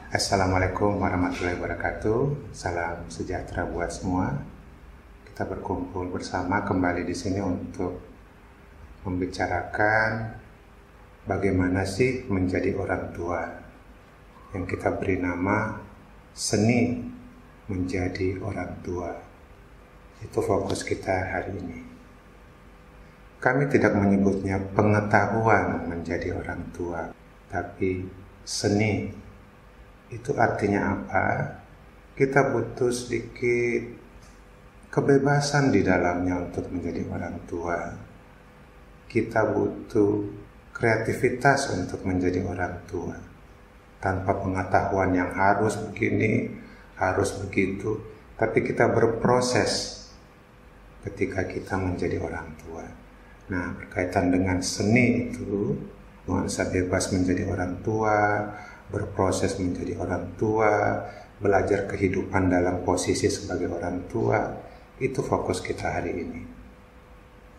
Assalamualaikum warahmatullahi wabarakatuh. Salam sejahtera buat semua. Kita berkumpul bersama kembali di sini untuk membicarakan bagaimana sih menjadi orang tua, yang kita beri nama seni menjadi orang tua. Itu fokus kita hari ini. Kami tidak menyebutnya pengetahuan menjadi orang tua, tapi seni. Itu artinya apa? Kita butuh sedikit kebebasan di dalamnya untuk menjadi orang tua. Kita butuh kreativitas untuk menjadi orang tua. Tanpa pengetahuan yang harus begini, harus begitu, tapi kita berproses ketika kita menjadi orang tua. Nah, berkaitan dengan seni itu, nuansa bebas menjadi orang tua, berproses menjadi orang tua, belajar kehidupan dalam posisi sebagai orang tua, itu fokus kita hari ini.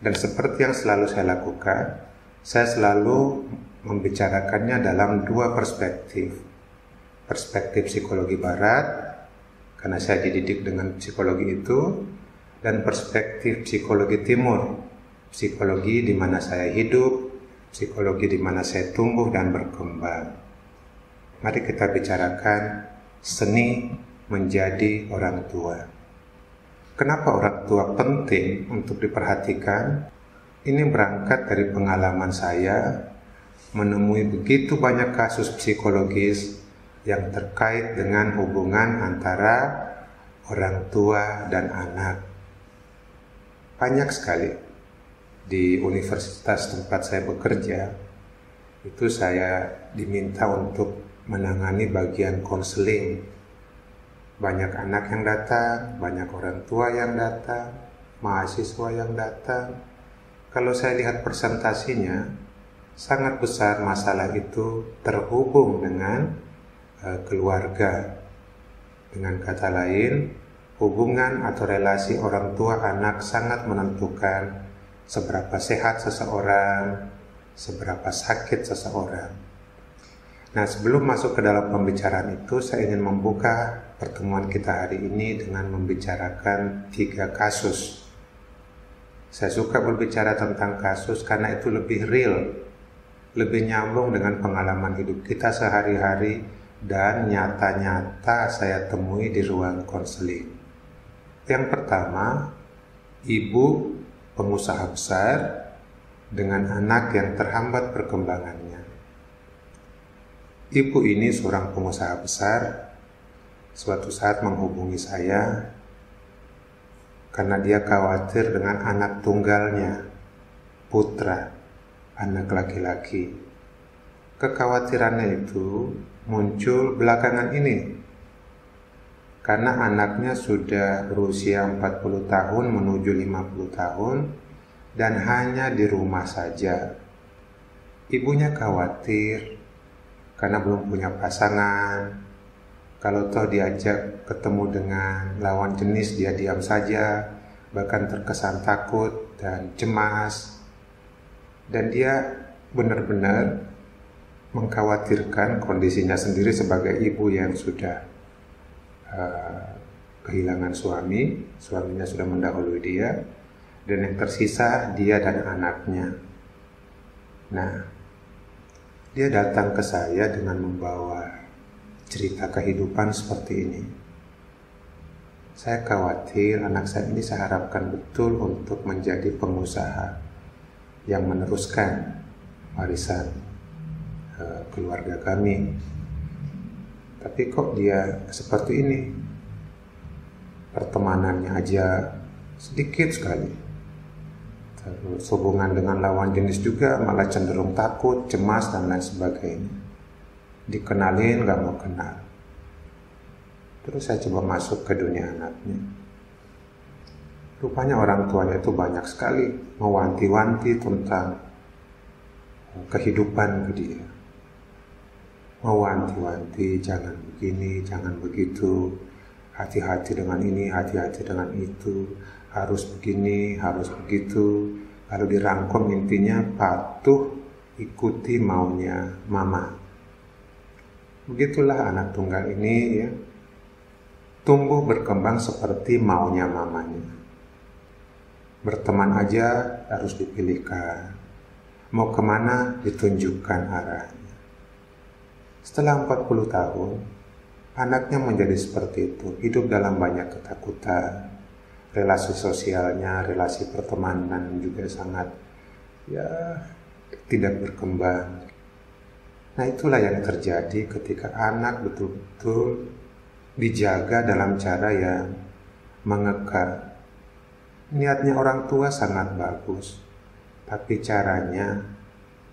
Dan seperti yang selalu saya lakukan, saya selalu membicarakannya dalam dua perspektif. Perspektif psikologi barat, karena saya dididik dengan psikologi itu, dan perspektif psikologi timur, psikologi di mana saya hidup, psikologi di mana saya tumbuh dan berkembang. Mari kita bicarakan seni menjadi orang tua. Kenapa orang tua penting untuk diperhatikan? Ini berangkat dari pengalaman saya menemui begitu banyak kasus psikologis yang terkait dengan hubungan antara orang tua dan anak. Banyak sekali. Di universitas tempat saya bekerja, itu saya diminta untuk menangani bagian konseling. Banyak anak yang datang, banyak orang tua yang datang, mahasiswa yang datang. Kalau saya lihat presentasinya, sangat besar masalah itu terhubung dengan keluarga. Dengan kata lain, hubungan atau relasi orang tua anak sangat menentukan seberapa sehat seseorang, seberapa sakit seseorang. Nah, sebelum masuk ke dalam pembicaraan itu, saya ingin membuka pertemuan kita hari ini dengan membicarakan 3 kasus. Saya suka berbicara tentang kasus karena itu lebih real, lebih nyambung dengan pengalaman hidup kita sehari-hari dan nyata-nyata saya temui di ruang konseling. Yang pertama, ibu pengusaha besar dengan anak yang terhambat perkembangannya. Ibu ini seorang pengusaha besar, suatu saat menghubungi saya karena dia khawatir dengan anak tunggalnya, putra, anak laki-laki. Kekhawatirannya itu muncul belakangan ini karena anaknya sudah berusia 40 tahun menuju 50 tahun dan hanya di rumah saja. Ibunya khawatir karena belum punya pasangan. Kalau toh diajak ketemu dengan lawan jenis, dia diam saja, bahkan terkesan takut dan cemas. Dan dia benar-benar mengkhawatirkan kondisinya sendiri sebagai ibu yang sudah kehilangan suaminya sudah mendahului dia, dan yang tersisa dia dan anaknya. Nah, dia datang ke saya dengan membawa cerita kehidupan seperti ini. Saya khawatir anak saya ini saya harapkan betul untuk menjadi pengusaha yang meneruskan warisan keluarga kami. Tapi kok dia seperti ini? Pertemanannya aja sedikit sekali. Terus hubungan dengan lawan jenis juga malah cenderung takut, cemas, dan lain sebagainya. Dikenalin gak mau kenal. Terus saya coba masuk ke dunia anaknya. Rupanya orang tuanya itu banyak sekali mewanti-wanti tentang kehidupan ke dia. Mewanti-wanti, jangan begini, jangan begitu, hati-hati dengan ini, hati-hati dengan itu, harus begini, harus begitu. Lalu dirangkum intinya patuh ikuti maunya mama. Begitulah anak tunggal ini ya, tumbuh berkembang seperti maunya mamanya. Berteman aja harus dipilihkan, mau kemana ditunjukkan arahnya. Setelah 40 tahun, anaknya menjadi seperti itu, hidup dalam banyak ketakutan. Relasi sosialnya, relasi pertemanan juga sangat tidak berkembang. Nah, itulah yang terjadi ketika anak betul-betul dijaga dalam cara yang mengekang. Niatnya orang tua sangat bagus, tapi caranya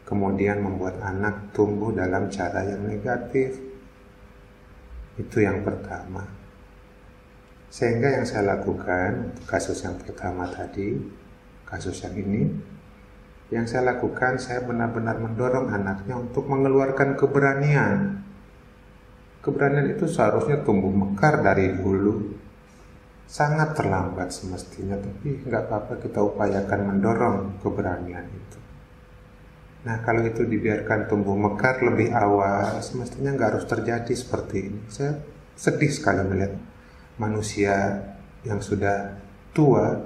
kemudian membuat anak tumbuh dalam cara yang negatif. Itu yang pertama. Sehingga yang saya lakukan untuk kasus yang pertama tadi, kasus yang ini, yang saya lakukan, saya benar-benar mendorong anaknya untuk mengeluarkan keberanian. Keberanian itu seharusnya tumbuh mekar dari dulu. Sangat terlambat semestinya, tapi nggak apa-apa, kita upayakan mendorong keberanian itu. Nah, kalau itu dibiarkan tumbuh mekar lebih awal, semestinya nggak harus terjadi seperti ini. Saya sedih sekali melihat manusia yang sudah tua,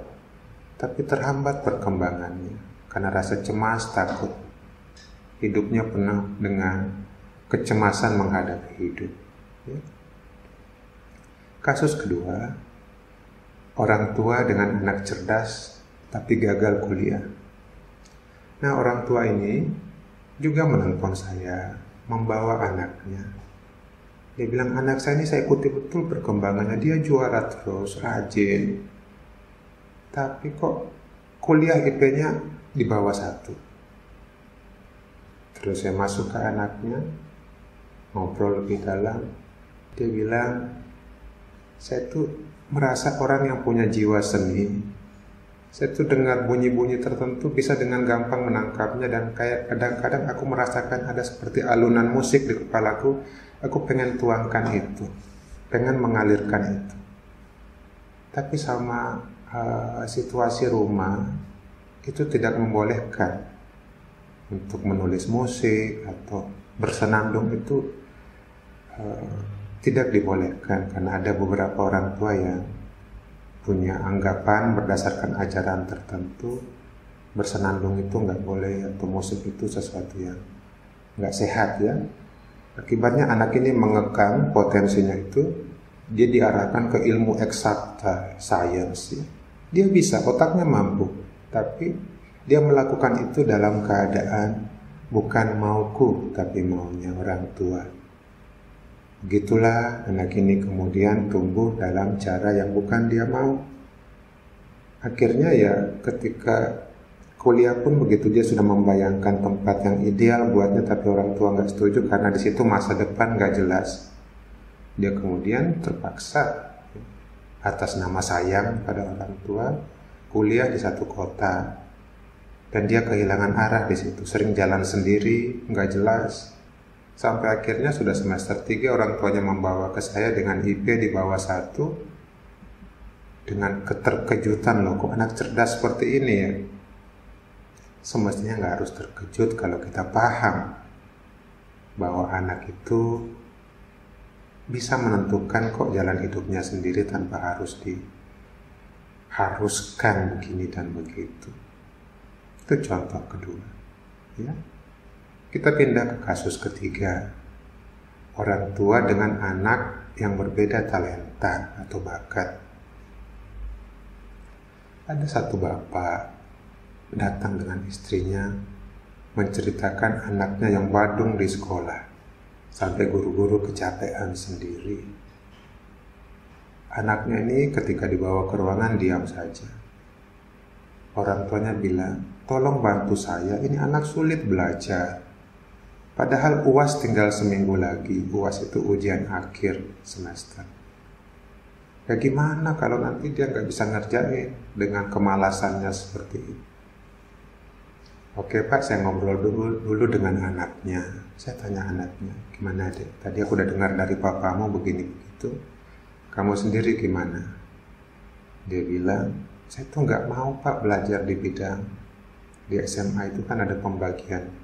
tapi terhambat perkembangannya karena rasa cemas, takut. Hidupnya penuh dengan kecemasan menghadapi hidup. Kasus kedua, orang tua dengan anak cerdas tapi gagal kuliah. Nah, orang tua ini juga menelpon saya, membawa anaknya. Dia bilang, anak saya ini saya ikuti betul perkembangannya, dia juara terus, rajin. Tapi kok kuliah IP-nya di bawah 1. Terus saya masuk ke anaknya, ngobrol lebih dalam. Dia bilang, saya tuh merasa orang yang punya jiwa seni. Saya tuh dengar bunyi-bunyi tertentu bisa dengan gampang menangkapnya, dan kayak kadang-kadang aku merasakan ada seperti alunan musik di kepalaku. Aku pengen tuangkan itu, pengen mengalirkan itu. Tapi sama situasi rumah itu tidak membolehkan untuk menulis musik atau bersenandung, itu tidak dibolehkan karena ada beberapa orang tua yang punya anggapan berdasarkan ajaran tertentu bersenandung itu nggak boleh, atau musik itu sesuatu yang nggak sehat ya. Akibatnya anak ini mengekang potensinya itu, dia diarahkan ke ilmu eksakta, sains ya. Dia bisa, otaknya mampu, tapi dia melakukan itu dalam keadaan bukan mauku, tapi maunya orang tua. Begitulah anak ini kemudian tumbuh dalam cara yang bukan dia mau. Akhirnya ya ketika kuliah pun begitu, dia sudah membayangkan tempat yang ideal buatnya, tapi orang tua nggak setuju karena di situ masa depan nggak jelas. Dia kemudian terpaksa atas nama sayang pada orang tua kuliah di satu kota, dan dia kehilangan arah di situ. Sering jalan sendiri, nggak jelas. Sampai akhirnya sudah semester 3 orang tuanya membawa ke saya dengan IP di bawah 1, dengan keterkejutan, loh kok anak cerdas seperti ini ya. Semestinya nggak harus terkejut kalau kita paham bahwa anak itu bisa menentukan kok jalan hidupnya sendiri tanpa harus diharuskan begini dan begitu. Itu contoh kedua. Ya. Kita pindah ke kasus ketiga. Orang tua dengan anak yang berbeda talenta atau bakat. Ada satu bapak datang dengan istrinya menceritakan anaknya yang badung di sekolah sampai guru-guru kecapean sendiri. Anaknya ini ketika dibawa ke ruangan diam saja. Orang tuanya bilang, tolong bantu saya, ini anak sulit belajar. Padahal UAS tinggal seminggu lagi. UAS itu ujian akhir semester. Ya gimana kalau nanti dia nggak bisa ngerjain dengan kemalasannya seperti itu. Oke Pak, saya ngobrol dulu dengan anaknya. Saya tanya anaknya, gimana dek? Tadi aku udah dengar dari papamu begini-begitu. Kamu sendiri gimana? Dia bilang, saya tuh nggak mau Pak belajar di bidang. Di SMA itu kan ada pembagian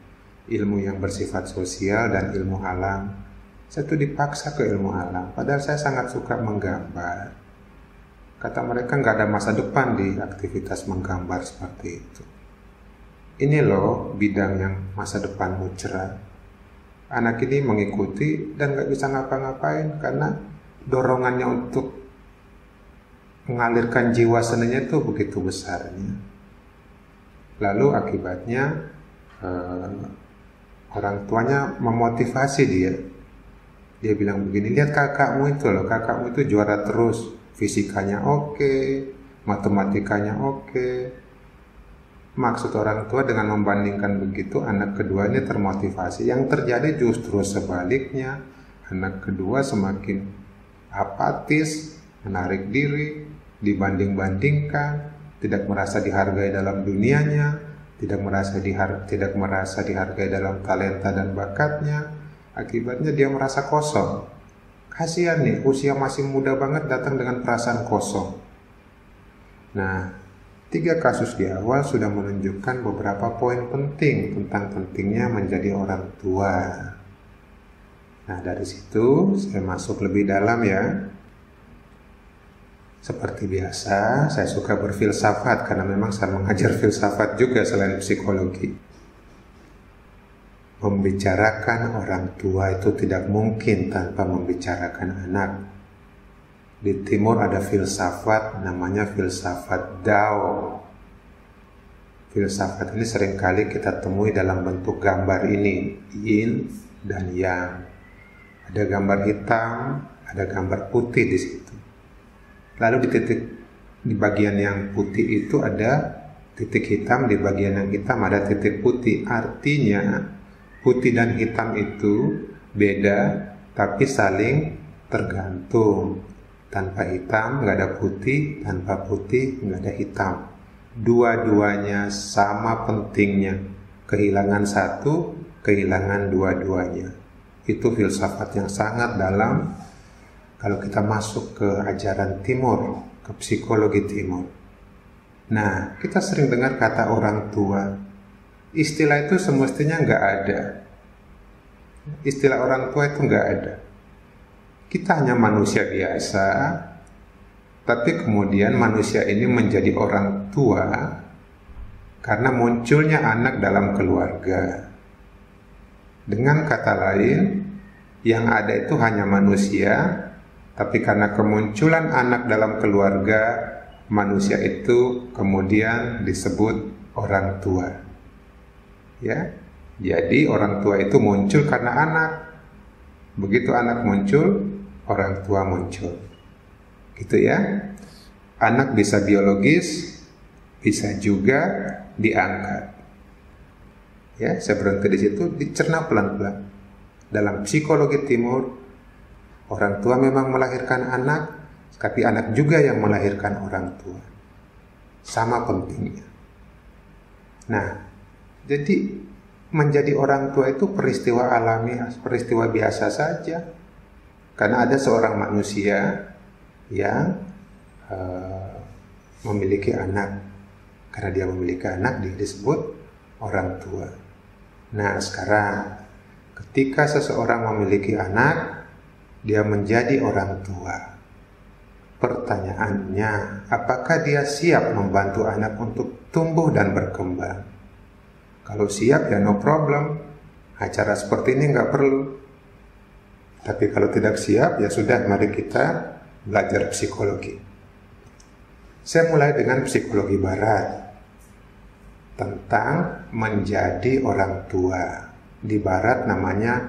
ilmu yang bersifat sosial dan ilmu alam. Saya tuh dipaksa ke ilmu alam, padahal saya sangat suka menggambar. Kata mereka nggak ada masa depan di aktivitas menggambar seperti itu. Ini loh bidang yang masa depanmu cerah. Anak ini mengikuti dan nggak bisa ngapa-ngapain karena dorongannya untuk mengalirkan jiwa seninya itu begitu besarnya. Lalu akibatnya orang tuanya memotivasi dia. Dia bilang begini, lihat kakakmu itu loh, kakakmu itu juara terus, fisikanya oke, matematikanya oke. Maksud orang tua dengan membandingkan begitu, anak kedua ini termotivasi. Yang terjadi justru sebaliknya, anak kedua semakin apatis, menarik diri, dibanding-bandingkan, tidak merasa dihargai dalam dunianya, tidak merasa dihargai dalam talenta dan bakatnya. Akibatnya dia merasa kosong. Kasihan nih, usia masih muda banget datang dengan perasaan kosong. Nah, 3 kasus di awal sudah menunjukkan beberapa poin penting tentang pentingnya menjadi orang tua. Nah, dari situ saya masuk lebih dalam ya. Seperti biasa, saya suka berfilsafat karena memang saya mengajar filsafat juga selain psikologi. Membicarakan orang tua itu tidak mungkin tanpa membicarakan anak. Di timur ada filsafat namanya filsafat Dao. Filsafat ini seringkali kita temui dalam bentuk gambar ini, yin dan yang. Ada gambar hitam, ada gambar putih di situ. Lalu di bagian yang putih itu ada titik hitam, di bagian yang hitam ada titik putih. Artinya putih dan hitam itu beda, tapi saling tergantung. Tanpa hitam nggak ada putih, tanpa putih nggak ada hitam. Dua-duanya sama pentingnya. Kehilangan satu, kehilangan dua-duanya. Itu filsafat yang sangat dalam kalau kita masuk ke ajaran timur, ke psikologi timur. Nah, kita sering dengar kata orang tua. Istilah itu semestinya nggak ada. Istilah orang tua itu nggak ada. Kita hanya manusia biasa, tapi kemudian manusia ini menjadi orang tua karena munculnya anak dalam keluarga. Dengan kata lain, yang ada itu hanya manusia, tapi karena kemunculan anak dalam keluarga, manusia itu kemudian disebut orang tua. Ya, jadi orang tua itu muncul karena anak. Begitu anak muncul, orang tua muncul. Gitu ya. Anak bisa biologis, bisa juga diangkat. Ya, saya berhenti di situ, dicerna pelan-pelan. Dalam psikologi timur, orang tua memang melahirkan anak, tapi anak juga yang melahirkan orang tua. Sama pentingnya. Nah, jadi menjadi orang tua itu peristiwa alami, peristiwa biasa saja. Karena ada seorang manusia yang memiliki anak. Karena dia memiliki anak, dia disebut orang tua. Nah, sekarang ketika seseorang memiliki anak, dia menjadi orang tua. Pertanyaannya, apakah dia siap membantu anak untuk tumbuh dan berkembang? Kalau siap ya no problem, acara seperti ini nggak perlu. Tapi kalau tidak siap ya sudah, mari kita belajar psikologi. Saya mulai dengan psikologi barat tentang menjadi orang tua. Di barat namanya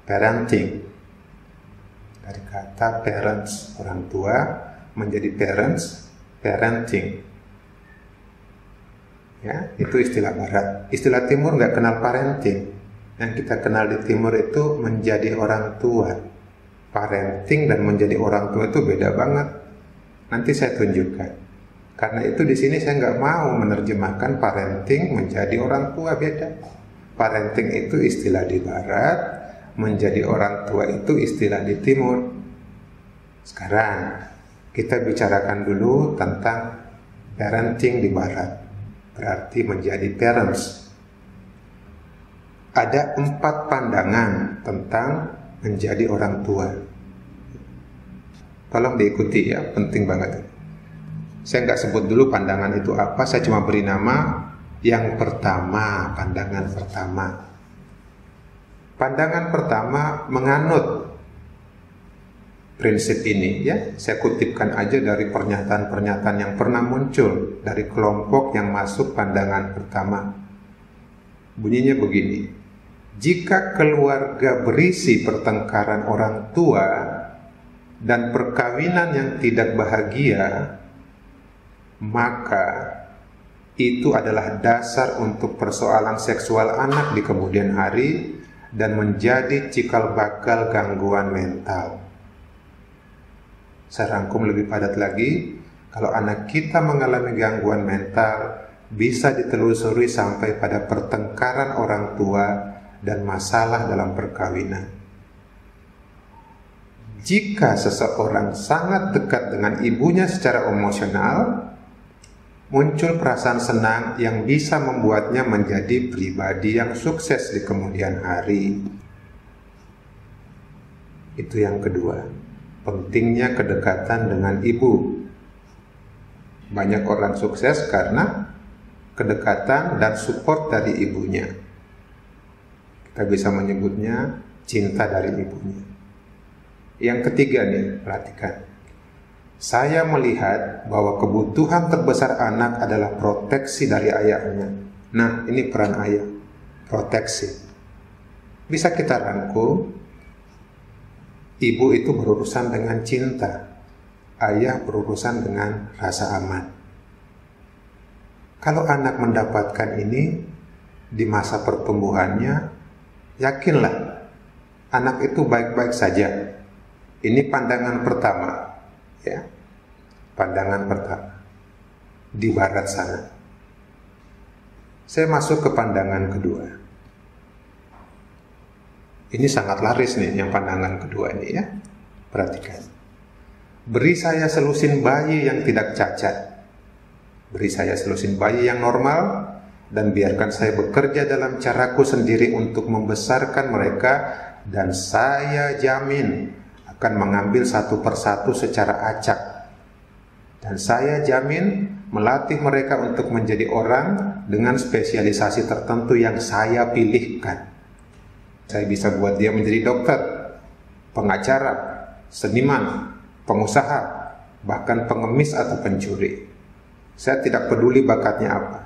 parenting. Dari kata parents, orang tua, menjadi parents, parenting. Ya, itu istilah barat. Istilah timur nggak kenal parenting. Yang kita kenal di timur itu menjadi orang tua. Parenting dan menjadi orang tua itu beda banget. Nanti saya tunjukkan. Karena itu di sini saya nggak mau menerjemahkan parenting menjadi orang tua, beda. Parenting itu istilah di barat, menjadi orang tua itu istilah di timur. Sekarang kita bicarakan dulu tentang parenting di barat. Berarti menjadi parents. Ada 4 pandangan tentang menjadi orang tua. Tolong diikuti ya, penting banget. Saya nggak sebut dulu pandangan itu apa, saya cuma beri nama yang pertama, pandangan pertama. Pandangan pertama menganut prinsip ini ya. Saya kutipkan aja dari pernyataan-pernyataan yang pernah muncul dari kelompok yang masuk pandangan pertama. Bunyinya begini: jika keluarga berisi pertengkaran orang tua dan perkawinan yang tidak bahagia, maka itu adalah dasar untuk persoalan seksual anak di kemudian hari dan menjadi cikal bakal gangguan mental. Saya rangkum lebih padat lagi, kalau anak kita mengalami gangguan mental, bisa ditelusuri sampai pada pertengkaran orang tua dan masalah dalam perkawinan. Jika seseorang sangat dekat dengan ibunya secara emosional, muncul perasaan senang yang bisa membuatnya menjadi pribadi yang sukses di kemudian hari. Itu yang kedua, pentingnya kedekatan dengan ibu. Banyak orang sukses karena kedekatan dan support dari ibunya. Kita bisa menyebutnya cinta dari ibunya. Yang ketiga nih, perhatikan. Saya melihat bahwa kebutuhan terbesar anak adalah proteksi dari ayahnya. Nah, ini peran ayah, proteksi. Bisa kita rangkum, ibu itu berurusan dengan cinta, ayah berurusan dengan rasa aman. Kalau anak mendapatkan ini di masa pertumbuhannya, yakinlah anak itu baik-baik saja. Ini pandangan pertama, ya, pandangan pertama di barat sana. Saya masuk ke pandangan kedua. Ini sangat laris nih, yang pandangan kedua ini ya. Perhatikan. Beri saya selusin bayi yang tidak cacat. Beri saya selusin bayi yang normal, dan biarkan saya bekerja dalam caraku sendiri untuk membesarkan mereka, dan saya jamin akan mengambil satu persatu secara acak. Dan saya jamin melatih mereka untuk menjadi orang dengan spesialisasi tertentu yang saya pilihkan. Saya bisa buat dia menjadi dokter, pengacara, seniman, pengusaha, bahkan pengemis atau pencuri. Saya tidak peduli bakatnya apa,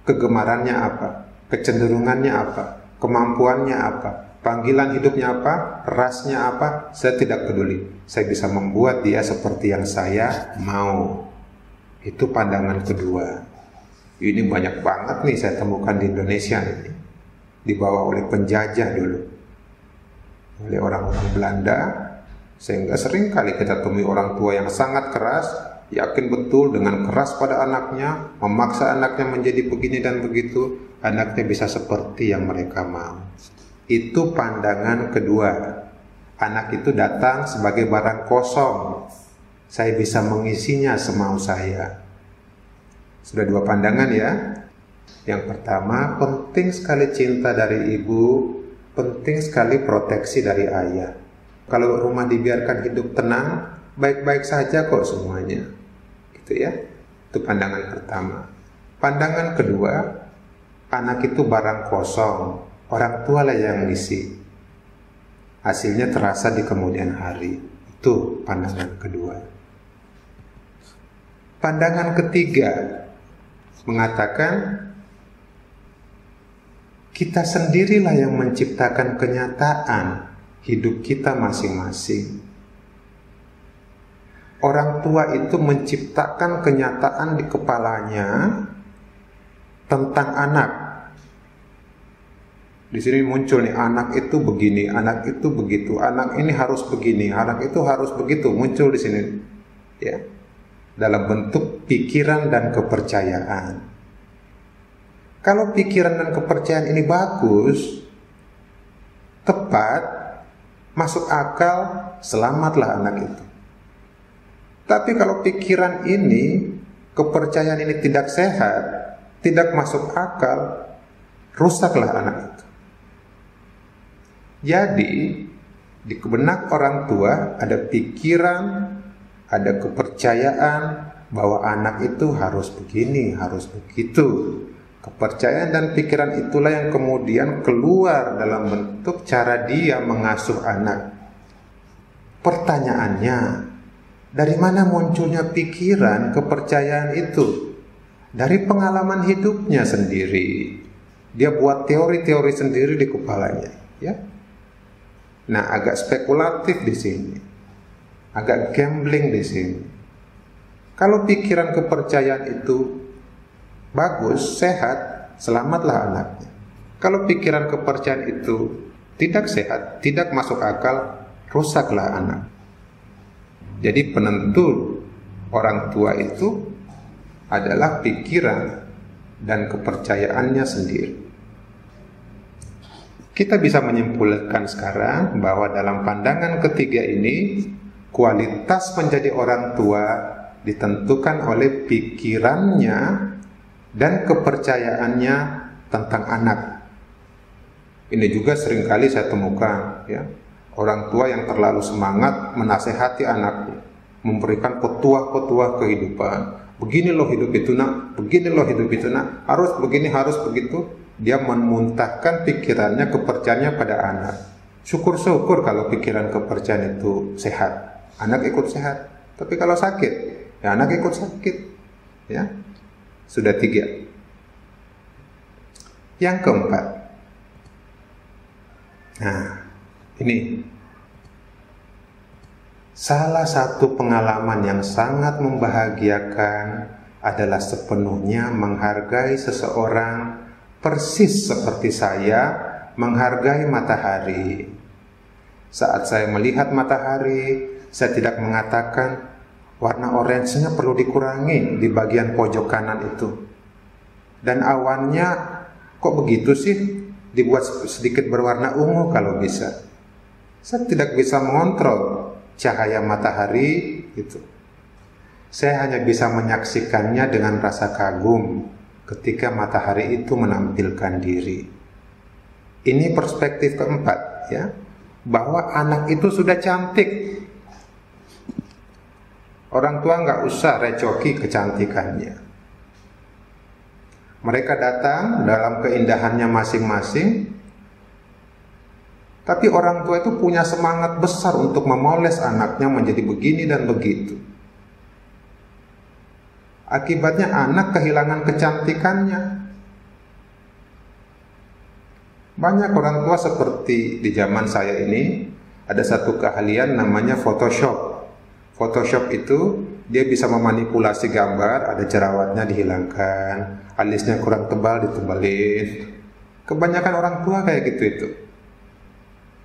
kegemarannya apa, kecenderungannya apa, kemampuannya apa, panggilan hidupnya apa, rasnya apa, saya tidak peduli. Saya bisa membuat dia seperti yang saya mau. Itu pandangan kedua. Ini banyak banget nih saya temukan di Indonesia ini. Dibawa oleh penjajah dulu, oleh orang-orang Belanda, sehingga sering kali kita temui orang tua yang sangat keras, yakin betul dengan keras pada anaknya, memaksa anaknya menjadi begini dan begitu, anaknya bisa seperti yang mereka mau. Itu pandangan kedua. Anak itu datang sebagai barang kosong, saya bisa mengisinya semau saya. Sudah dua pandangan ya. Yang pertama, penting sekali cinta dari ibu, penting sekali proteksi dari ayah. Kalau rumah dibiarkan hidup tenang, baik-baik saja kok semuanya. Gitu ya. Itu pandangan pertama. Pandangan kedua, anak itu barang kosong, orang tua lah yang ngisi. Hasilnya terasa di kemudian hari. Itu pandangan kedua. Pandangan ketiga mengatakan kita sendirilah yang menciptakan kenyataan hidup kita masing-masing. Orang tua itu menciptakan kenyataan di kepalanya tentang anak. Di sini muncul nih, anak itu begini, anak itu begitu, anak ini harus begini, anak itu harus begitu, muncul di sini. Ya. Dalam bentuk pikiran dan kepercayaan. Kalau pikiran dan kepercayaan ini bagus, tepat, masuk akal, selamatlah anak itu. Tapi kalau pikiran ini, kepercayaan ini tidak sehat, tidak masuk akal, rusaklah anak itu. Jadi, Di benak orang tua ada pikiran, ada kepercayaan bahwa anak itu harus begini, harus begitu. Kepercayaan dan pikiran itulah yang kemudian keluar dalam bentuk cara dia mengasuh anak. Pertanyaannya, dari mana munculnya pikiran, kepercayaan itu? Dari pengalaman hidupnya sendiri. Dia buat teori-teori sendiri di kepalanya, ya. Nah, agak spekulatif di sini. Agak gambling di sini. Kalau pikiran kepercayaan itu bagus, sehat, selamatlah anaknya. Kalau pikiran kepercayaan itu tidak sehat, tidak masuk akal, rusaklah anak. Jadi penentu orang tua itu adalah pikiran dan kepercayaannya sendiri. Kita bisa menyimpulkan sekarang bahwa dalam pandangan ketiga ini, kualitas menjadi orang tua ditentukan oleh pikirannya dan kepercayaannya tentang anak. Ini juga seringkali saya temukan, ya. Orang tua yang terlalu semangat menasehati anaknya, memberikan petuah-petuah kehidupan. Begini loh hidup itu nak, begini loh hidup itu nak, harus begini, harus begitu. Dia memuntahkan pikirannya, kepercayaannya pada anak. Syukur-syukur kalau pikiran kepercayaan itu sehat, anak ikut sehat. Tapi kalau sakit, ya anak ikut sakit. Ya, sudah 3. Yang keempat, nah ini salah satu pengalaman yang sangat membahagiakan adalah sepenuhnya menghargai seseorang persis seperti saya menghargai matahari. Saat saya melihat matahari, saya tidak mengatakan warna oranye-nya perlu dikurangi di bagian pojok kanan itu. Dan awannya kok begitu sih? Dibuat sedikit berwarna ungu kalau bisa. Saya tidak bisa mengontrol cahaya matahari itu. Saya hanya bisa menyaksikannya dengan rasa kagum ketika matahari itu menampilkan diri. Ini perspektif keempat, ya, bahwa anak itu sudah cantik. Orang tua nggak usah recoki kecantikannya. Mereka datang dalam keindahannya masing-masing. Tapi orang tua itu punya semangat besar untuk memoles anaknya menjadi begini dan begitu. Akibatnya anak kehilangan kecantikannya. Banyak orang tua seperti di zaman saya ini, ada satu keahlian namanya Photoshop. Photoshop itu dia bisa memanipulasi gambar, ada jerawatnya dihilangkan, alisnya kurang tebal ditebalin. Kebanyakan orang tua kayak gitu itu.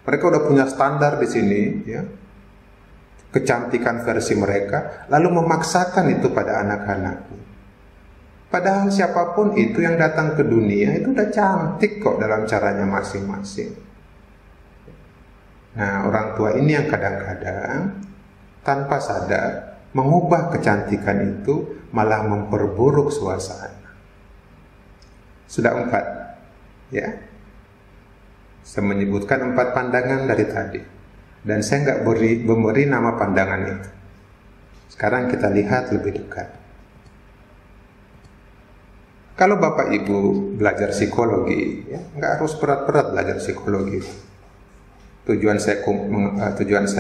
Mereka udah punya standar di sini, ya, kecantikan versi mereka, lalu memaksakan itu pada anak-anaknya. Padahal siapapun itu yang datang ke dunia itu udah cantik kok dalam caranya masing-masing. Nah, orang tua ini yang kadang-kadang tanpa sadar mengubah kecantikan itu, malah memperburuk suasana. Sudah 4, ya. Saya menyebutkan 4 pandangan dari tadi, dan saya nggak memberi nama pandangan itu. Sekarang kita lihat lebih dekat. Kalau Bapak Ibu belajar psikologi, ya, nggak harus berat-berat belajar psikologi. Tujuan saya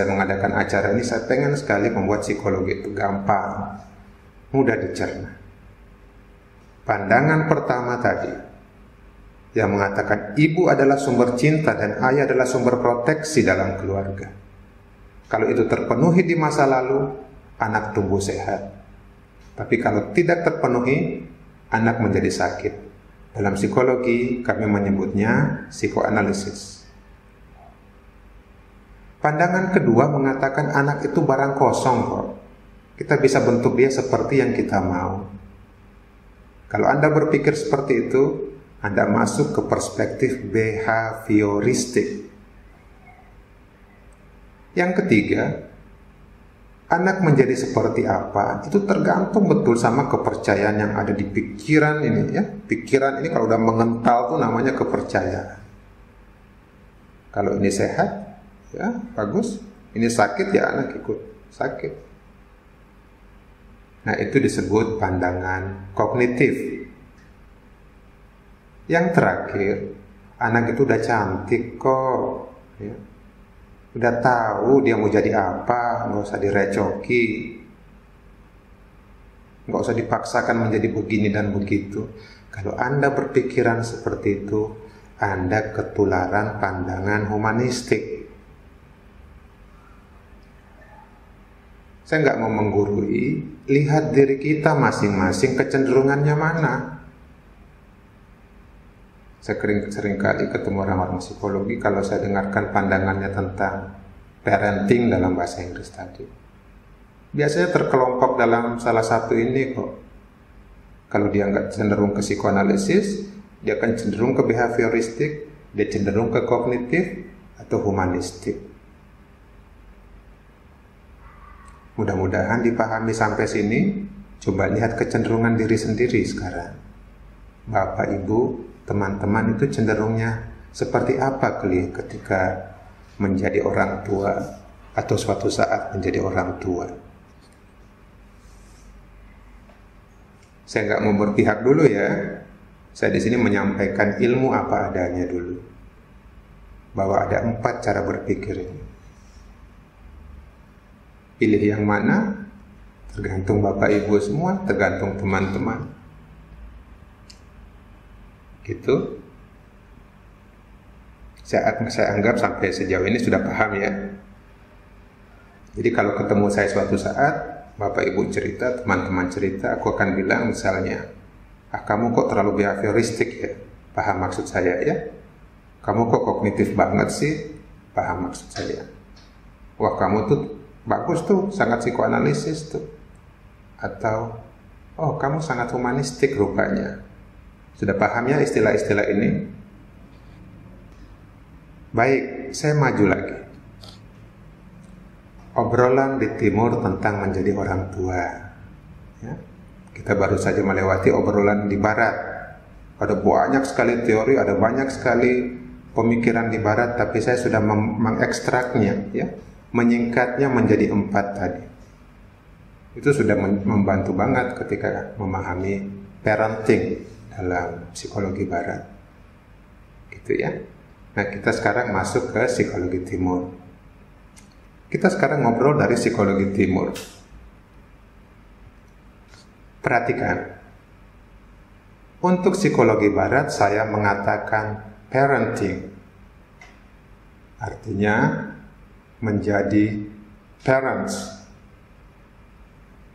mengadakan acara ini, saya pengen sekali membuat psikologi itu gampang, mudah dicerna. Pandangan pertama tadi yang mengatakan ibu adalah sumber cinta dan ayah adalah sumber proteksi dalam keluarga. Kalau itu terpenuhi di masa lalu, anak tumbuh sehat. Tapi kalau tidak terpenuhi, anak menjadi sakit. Dalam psikologi kami menyebutnya psikoanalisis. Pandangan kedua mengatakan anak itu barang kosong kok. Kita bisa bentuk dia seperti yang kita mau. Kalau Anda berpikir seperti itu, Anda masuk ke perspektif behavioristik. Yang ketiga, anak menjadi seperti apa itu tergantung betul sama kepercayaan yang ada di pikiran ini, ya. Pikiran ini kalau udah mengental tuh namanya kepercayaan. Kalau ini sehat, Ya, bagus. Ini sakit ya anak ikut sakit. Nah, itu disebut pandangan kognitif. Yang terakhir, anak itu udah cantik kok, ya. Udah tahu dia mau jadi apa, nggak usah direcoki, nggak usah dipaksakan menjadi begini dan begitu. Kalau Anda berpikiran seperti itu, Anda ketularan pandangan humanistik. Saya nggak mau menggurui, lihat diri kita masing-masing kecenderungannya mana. Saya sering kali ketemu orang-orang psikologi, kalau saya dengarkan pandangannya tentang parenting dalam bahasa Inggris tadi, biasanya terkelompok dalam salah satu ini kok. Kalau dia nggak cenderung ke psikoanalisis, dia akan cenderung ke behavioristik, dia cenderung ke kognitif atau humanistik. Mudah-mudahan dipahami sampai sini. Coba lihat kecenderungan diri sendiri sekarang. Bapak, Ibu, teman-teman itu cenderungnya seperti apa ketika menjadi orang tua atau suatu saat menjadi orang tua? Saya nggak mau berpihak dulu ya. Saya di sini menyampaikan ilmu apa adanya dulu. Bahwa ada 4 cara berpikir ini. Pilih yang mana? Tergantung Bapak Ibu semua, tergantung teman-teman. Gitu. Saya anggap sampai sejauh ini sudah paham ya. Jadi kalau ketemu saya suatu saat, Bapak Ibu cerita, teman-teman cerita, aku akan bilang misalnya, kamu kok terlalu behavioristik ya? Paham maksud saya ya? Kamu kok kognitif banget sih? Paham maksud saya. Wah, kamu tuh bagus tuh, sangat psikoanalisis tuh. Atau, oh kamu sangat humanistik rupanya. Sudah paham ya istilah-istilah ini? Baik, saya maju lagi. Obrolan di timur tentang menjadi orang tua ya. Kita baru saja melewati obrolan di barat. Ada banyak sekali teori, ada banyak sekali pemikiran di barat, tapi saya sudah mengekstraknya ya, menyingkatnya menjadi 4 tadi. Itu sudah membantu banget ketika memahami parenting dalam psikologi barat. Gitu ya. Nah, kita sekarang masuk ke psikologi timur. Kita sekarang ngobrol dari psikologi timur. Perhatikan. Untuk psikologi barat saya mengatakan parenting. Artinya menjadi parents.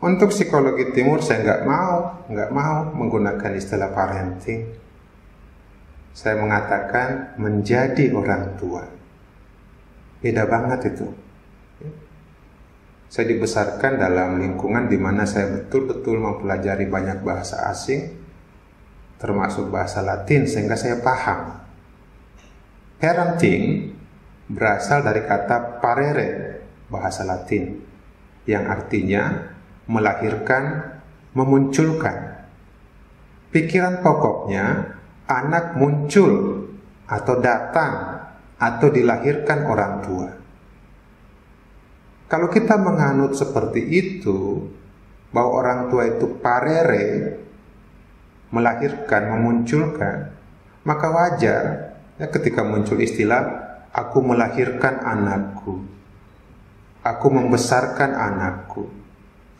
Untuk psikologi timur saya nggak mau menggunakan istilah parenting. Saya mengatakan menjadi orang tua. Beda banget itu. Saya dibesarkan dalam lingkungan di mana saya betul-betul mempelajari banyak bahasa asing, termasuk bahasa Latin, sehingga saya paham. Parenting berasal dari kata parere, bahasa Latin, yang artinya melahirkan, memunculkan. Pikiran pokoknya, anak muncul atau datang atau dilahirkan orang tua. Kalau kita menganut seperti itu, bahwa orang tua itu parere, melahirkan, memunculkan, maka wajar ya, ketika muncul istilah aku melahirkan anakku, aku membesarkan anakku.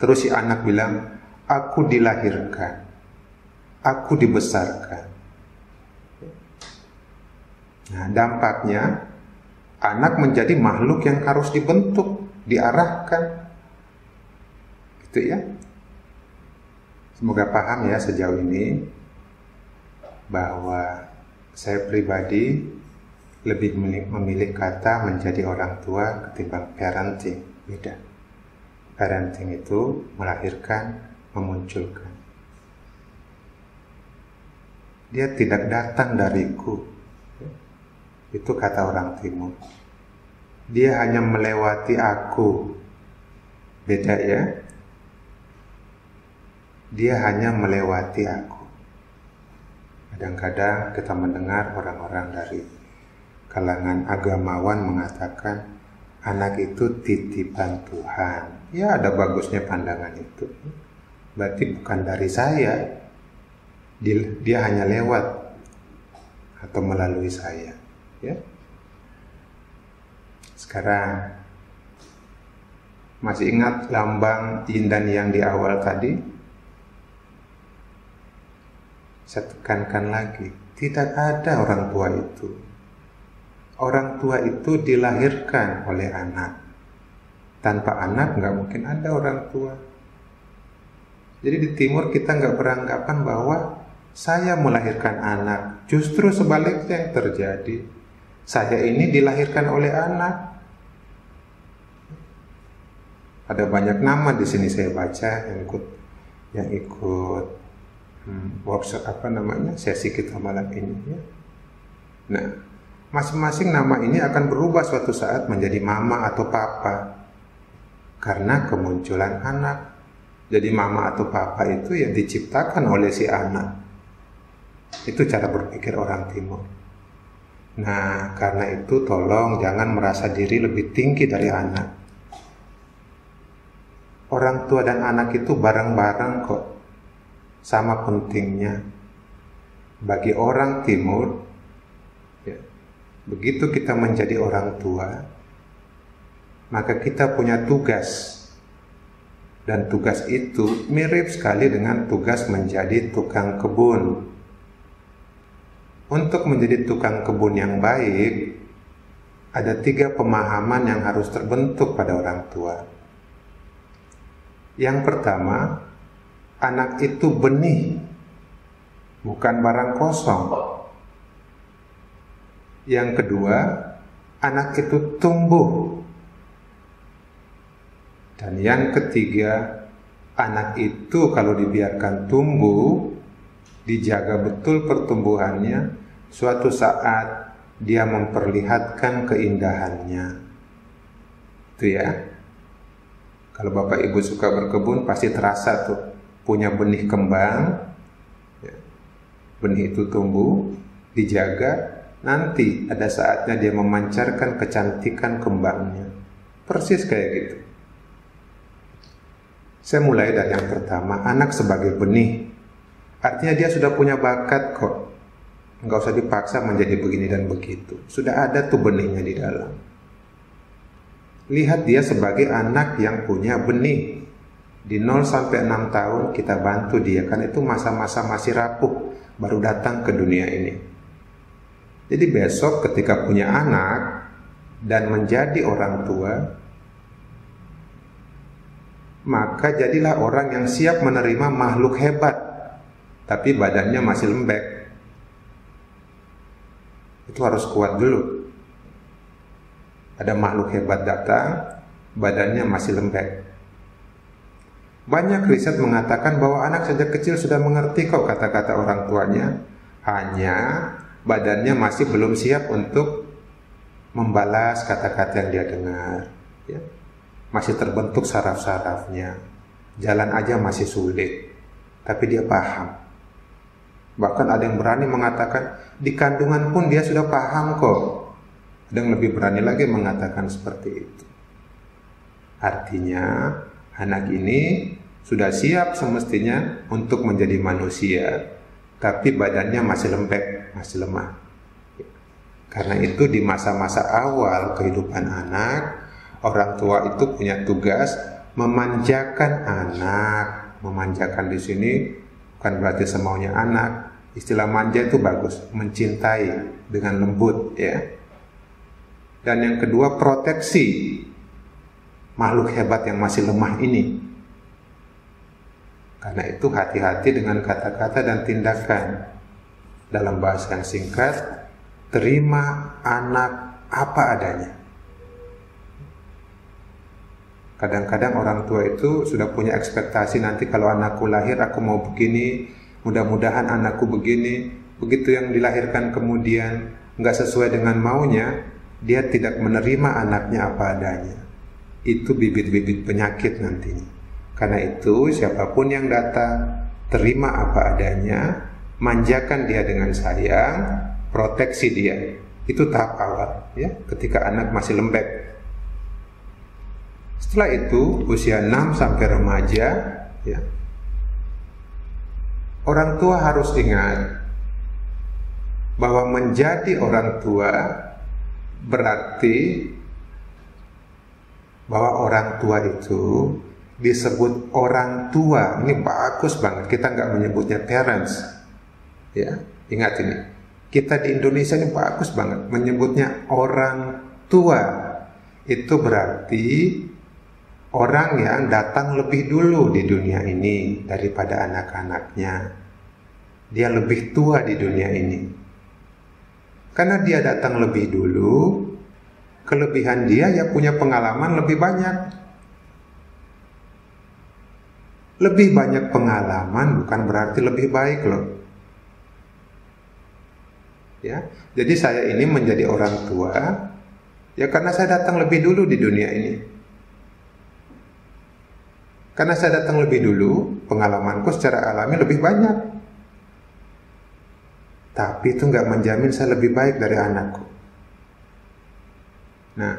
Terus si anak bilang, aku dilahirkan, aku dibesarkan. Nah, dampaknya anak menjadi makhluk yang harus dibentuk, diarahkan. Gitu ya. Semoga paham ya sejauh ini bahwa saya pribadi lebih memilih kata menjadi orang tua ketimbang parenting. Beda. Parenting itu melahirkan, memunculkan. Dia tidak datang dariku. Itu kata orang timur. Dia hanya melewati aku. Beda ya. Dia hanya melewati aku. Kadang-kadang kita mendengar orang-orang dari kalangan agamawan mengatakan anak itu titipan Tuhan. Ya, ada bagusnya pandangan itu. Berarti bukan dari saya, dia hanya lewat atau melalui saya. Ya. Sekarang masih ingat lambang yin dan yang di awal tadi? Saya tekankan lagi, tidak ada orang tua itu. Orang tua itu dilahirkan oleh anak. Tanpa anak nggak mungkin ada orang tua. Jadi di timur kita nggak beranggapan bahwa saya melahirkan anak. Justru sebaliknya yang terjadi. Saya ini dilahirkan oleh anak. Ada banyak nama di sini saya baca yang ikut workshop sesi kita malam ini. Ya. Nah, masing-masing nama ini akan berubah suatu saat menjadi mama atau papa karena kemunculan anak. Jadi mama atau papa itu yang diciptakan oleh si anak. Itu cara berpikir orang timur. Nah, karena itu tolong jangan merasa diri lebih tinggi dari anak. Orang tua dan anak itu bareng-bareng kok, sama pentingnya. Bagi orang timur, ya, begitu kita menjadi orang tua, maka kita punya tugas. Dan tugas itu mirip sekali dengan tugas menjadi tukang kebun. Untuk menjadi tukang kebun yang baik, ada 3 pemahaman yang harus terbentuk pada orang tua. Yang pertama, anak itu benih, bukan barang kosong. Yang kedua, anak itu tumbuh. Dan yang ketiga, anak itu kalau dibiarkan tumbuh, dijaga betul pertumbuhannya, suatu saat dia memperlihatkan keindahannya. Itu ya. Kalau Bapak Ibu suka berkebun pasti terasa tuh, punya benih kembang, ya. Benih itu tumbuh, dijaga, nanti ada saatnya dia memancarkan kecantikan kembangnya. Persis kayak gitu. Saya mulai dari yang pertama, anak sebagai benih. Artinya dia sudah punya bakat kok. Nggak usah dipaksa menjadi begini dan begitu. Sudah ada tuh benihnya di dalam. Lihat dia sebagai anak yang punya benih. Di 0 sampai 6 tahun kita bantu dia, kan itu masa-masa masih rapuh, baru datang ke dunia ini. Jadi besok ketika punya anak dan menjadi orang tua, maka jadilah orang yang siap menerima makhluk hebat, tapi badannya masih lembek. Itu harus kuat dulu. Ada makhluk hebat datang, badannya masih lembek. Banyak riset mengatakan bahwa anak sejak kecil sudah mengerti kok kata-kata orang tuanya, hanya badannya masih belum siap untuk membalas kata-kata yang dia dengar. Ya. Masih terbentuk saraf-sarafnya. Jalan aja masih sulit, tapi dia paham. Bahkan ada yang berani mengatakan di kandungan pun dia sudah paham kok. Ada yang lebih berani lagi mengatakan seperti itu. Artinya anak ini sudah siap semestinya untuk menjadi manusia, tapi badannya masih lembek, masih lemah. Karena itu di masa-masa awal kehidupan anak, orang tua itu punya tugas memanjakan anak. Memanjakan di sini bukan berarti semaunya anak. Istilah manja itu bagus, mencintai dengan lembut, ya. Dan yang kedua, proteksi makhluk hebat yang masih lemah ini. Karena itu hati-hati dengan kata-kata dan tindakan. Dalam bahasa yang singkat, terima anak apa adanya. Kadang-kadang orang tua itu sudah punya ekspektasi, nanti kalau anakku lahir aku mau begini, mudah-mudahan anakku begini. Begitu yang dilahirkan kemudian nggak sesuai dengan maunya, dia tidak menerima anaknya apa adanya. Itu bibit-bibit penyakit nantinya. Karena itu siapapun yang datang, terima apa adanya, manjakan dia dengan sayang, proteksi dia. Itu tahap awal, ya, ketika anak masih lembek. Setelah itu usia 6 sampai remaja, ya, orang tua harus ingat bahwa menjadi orang tua berarti bahwa orang tua itu disebut orang tua. Ini bagus banget, kita nggak menyebutnya parents, ya, ingat ini, kita di Indonesia ini bagus banget menyebutnya orang tua. Itu berarti orang yang datang lebih dulu di dunia ini daripada anak-anaknya. Dia lebih tua di dunia ini. Karena dia datang lebih dulu, kelebihan dia ya punya pengalaman lebih banyak. Lebih banyak pengalaman bukan berarti lebih baik loh. Ya, jadi saya ini menjadi orang tua ya karena saya datang lebih dulu di dunia ini. Karena saya datang lebih dulu, pengalamanku secara alami lebih banyak. Tapi itu nggak menjamin saya lebih baik dari anakku. Nah,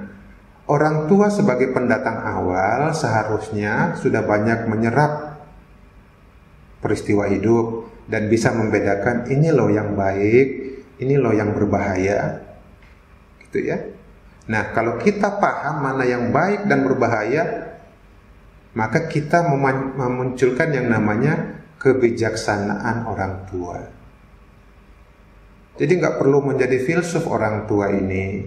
orang tua sebagai pendatang awal seharusnya sudah banyak menyerap peristiwa hidup dan bisa membedakan ini loh yang baik, ini loh yang berbahaya, gitu ya. Nah, kalau kita paham mana yang baik dan berbahaya, maka kita memunculkan yang namanya kebijaksanaan orang tua. Jadi nggak perlu menjadi filsuf orang tua ini,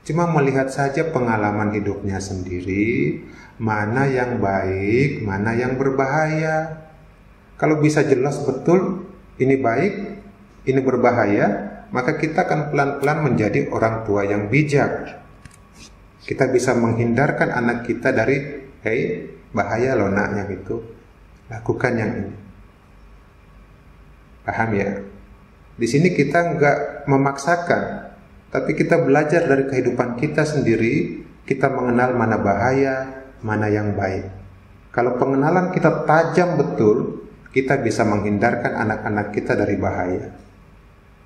cuma melihat saja pengalaman hidupnya sendiri, mana yang baik, mana yang berbahaya. Kalau bisa jelas betul ini baik, ini berbahaya, maka kita akan pelan-pelan menjadi orang tua yang bijak. Kita bisa menghindarkan anak kita dari, hey, bahaya loh naknya gitu, lakukan yang ini. Paham ya? Di sini kita nggak memaksakan, tapi kita belajar dari kehidupan kita sendiri. Kita mengenal mana bahaya, mana yang baik. Kalau pengenalan kita tajam betul, kita bisa menghindarkan anak-anak kita dari bahaya.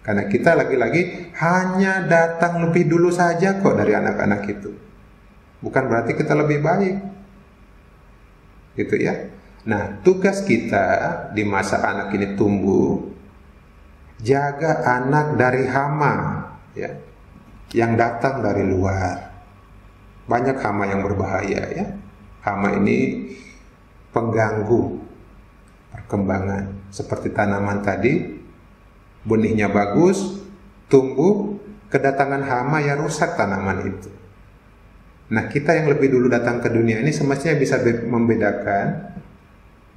Karena kita lagi-lagi hanya datang lebih dulu saja kok dari anak-anak itu. Bukan berarti kita lebih baik. Gitu ya. Nah, tugas kita di masa anak ini tumbuh, jaga anak dari hama, ya, yang datang dari luar. Banyak hama yang berbahaya, ya. Hama ini pengganggu perkembangan. Seperti tanaman tadi, benihnya bagus, tumbuh, kedatangan hama ya rusak tanaman itu. Nah, kita yang lebih dulu datang ke dunia ini semestinya bisa membedakan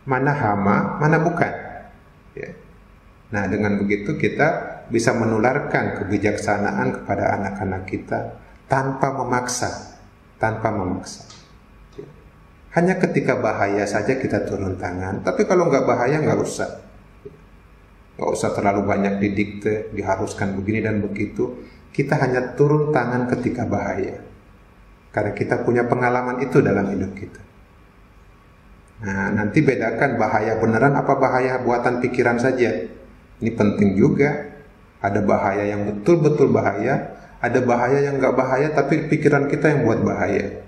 mana hama, mana bukan, ya. Nah, dengan begitu kita bisa menularkan kebijaksanaan kepada anak-anak kita tanpa memaksa, Hanya ketika bahaya saja kita turun tangan. Tapi kalau nggak bahaya nggak usah terlalu banyak didikte, diharuskan begini dan begitu. Kita hanya turun tangan ketika bahaya, karena kita punya pengalaman itu dalam hidup kita. Nah, nanti bedakan bahaya beneran apa bahaya buatan pikiran saja. Ini penting juga. Ada bahaya yang betul-betul bahaya, ada bahaya yang nggak bahaya tapi pikiran kita yang buat bahaya.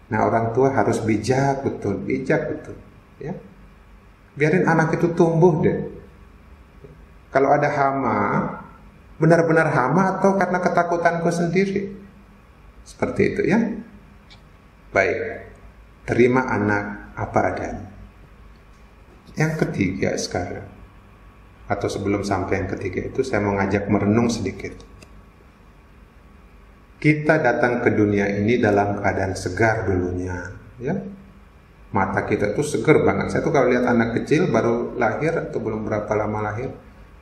Nah, orang tua harus bijak betul, ya. Biarin anak itu tumbuh deh. Kalau ada hama, benar-benar hama atau karena ketakutanku sendiri? Seperti itu ya. Baik, terima anak apa adanya. Yang ketiga sekarang, atau sebelum sampai yang ketiga itu, saya mau ngajak merenung sedikit. Kita datang ke dunia ini dalam keadaan segar dulunya, ya. Mata kita tuh segar banget. Saya tuh kalau lihat anak kecil baru lahir atau belum berapa lama lahir,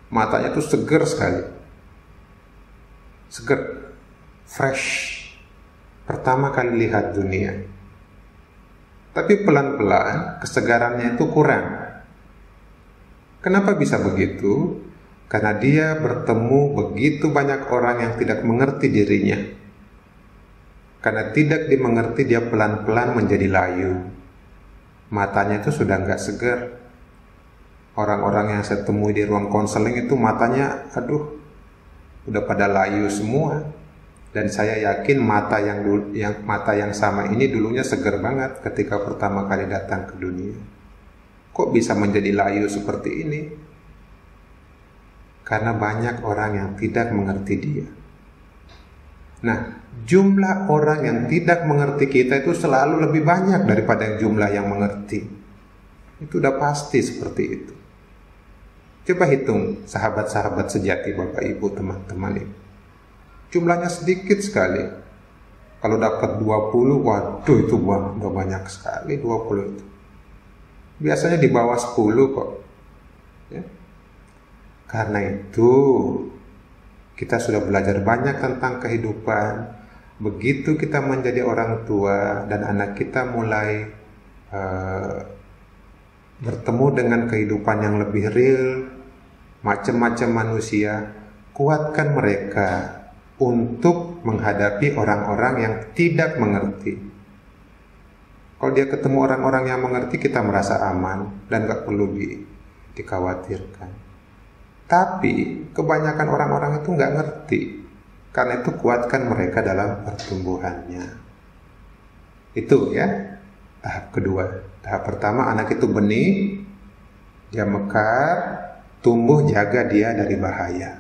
matanya tuh segar sekali. Segar, fresh. Pertama kali lihat dunia. Tapi pelan-pelan kesegarannya itu kurang. Kenapa bisa begitu? Karena dia bertemu begitu banyak orang yang tidak mengerti dirinya. Karena tidak dimengerti, dia pelan-pelan menjadi layu. Matanya itu sudah nggak segar. Orang-orang yang saya temui di ruang konseling itu matanya, aduh, udah pada layu semua. Dan saya yakin mata yang sama ini dulunya seger banget ketika pertama kali datang ke dunia. Kok bisa menjadi layu seperti ini? Karena banyak orang yang tidak mengerti dia. Nah, jumlah orang yang tidak mengerti kita itu selalu lebih banyak daripada jumlah yang mengerti. Itu udah pasti seperti itu. Coba hitung sahabat-sahabat sejati, Bapak Ibu, teman-teman ini. Jumlahnya sedikit sekali. Kalau dapat 20, waduh itu udah banyak sekali 20 itu. Biasanya di bawah 10 kok. Ya. Karena itu kita sudah belajar banyak tentang kehidupan. Begitu kita menjadi orang tua dan anak kita mulai bertemu dengan kehidupan yang lebih real, macam-macam manusia, kuatkan mereka untuk menghadapi orang-orang yang tidak mengerti. Kalau dia ketemu orang-orang yang mengerti, kita merasa aman dan gak perlu dikhawatirkan. Tapi kebanyakan orang-orang itu gak ngerti. Karena itu kuatkan mereka dalam pertumbuhannya. Itu ya tahap kedua. Tahap pertama, anak itu benih, dia mekar, tumbuh, jaga dia dari bahaya.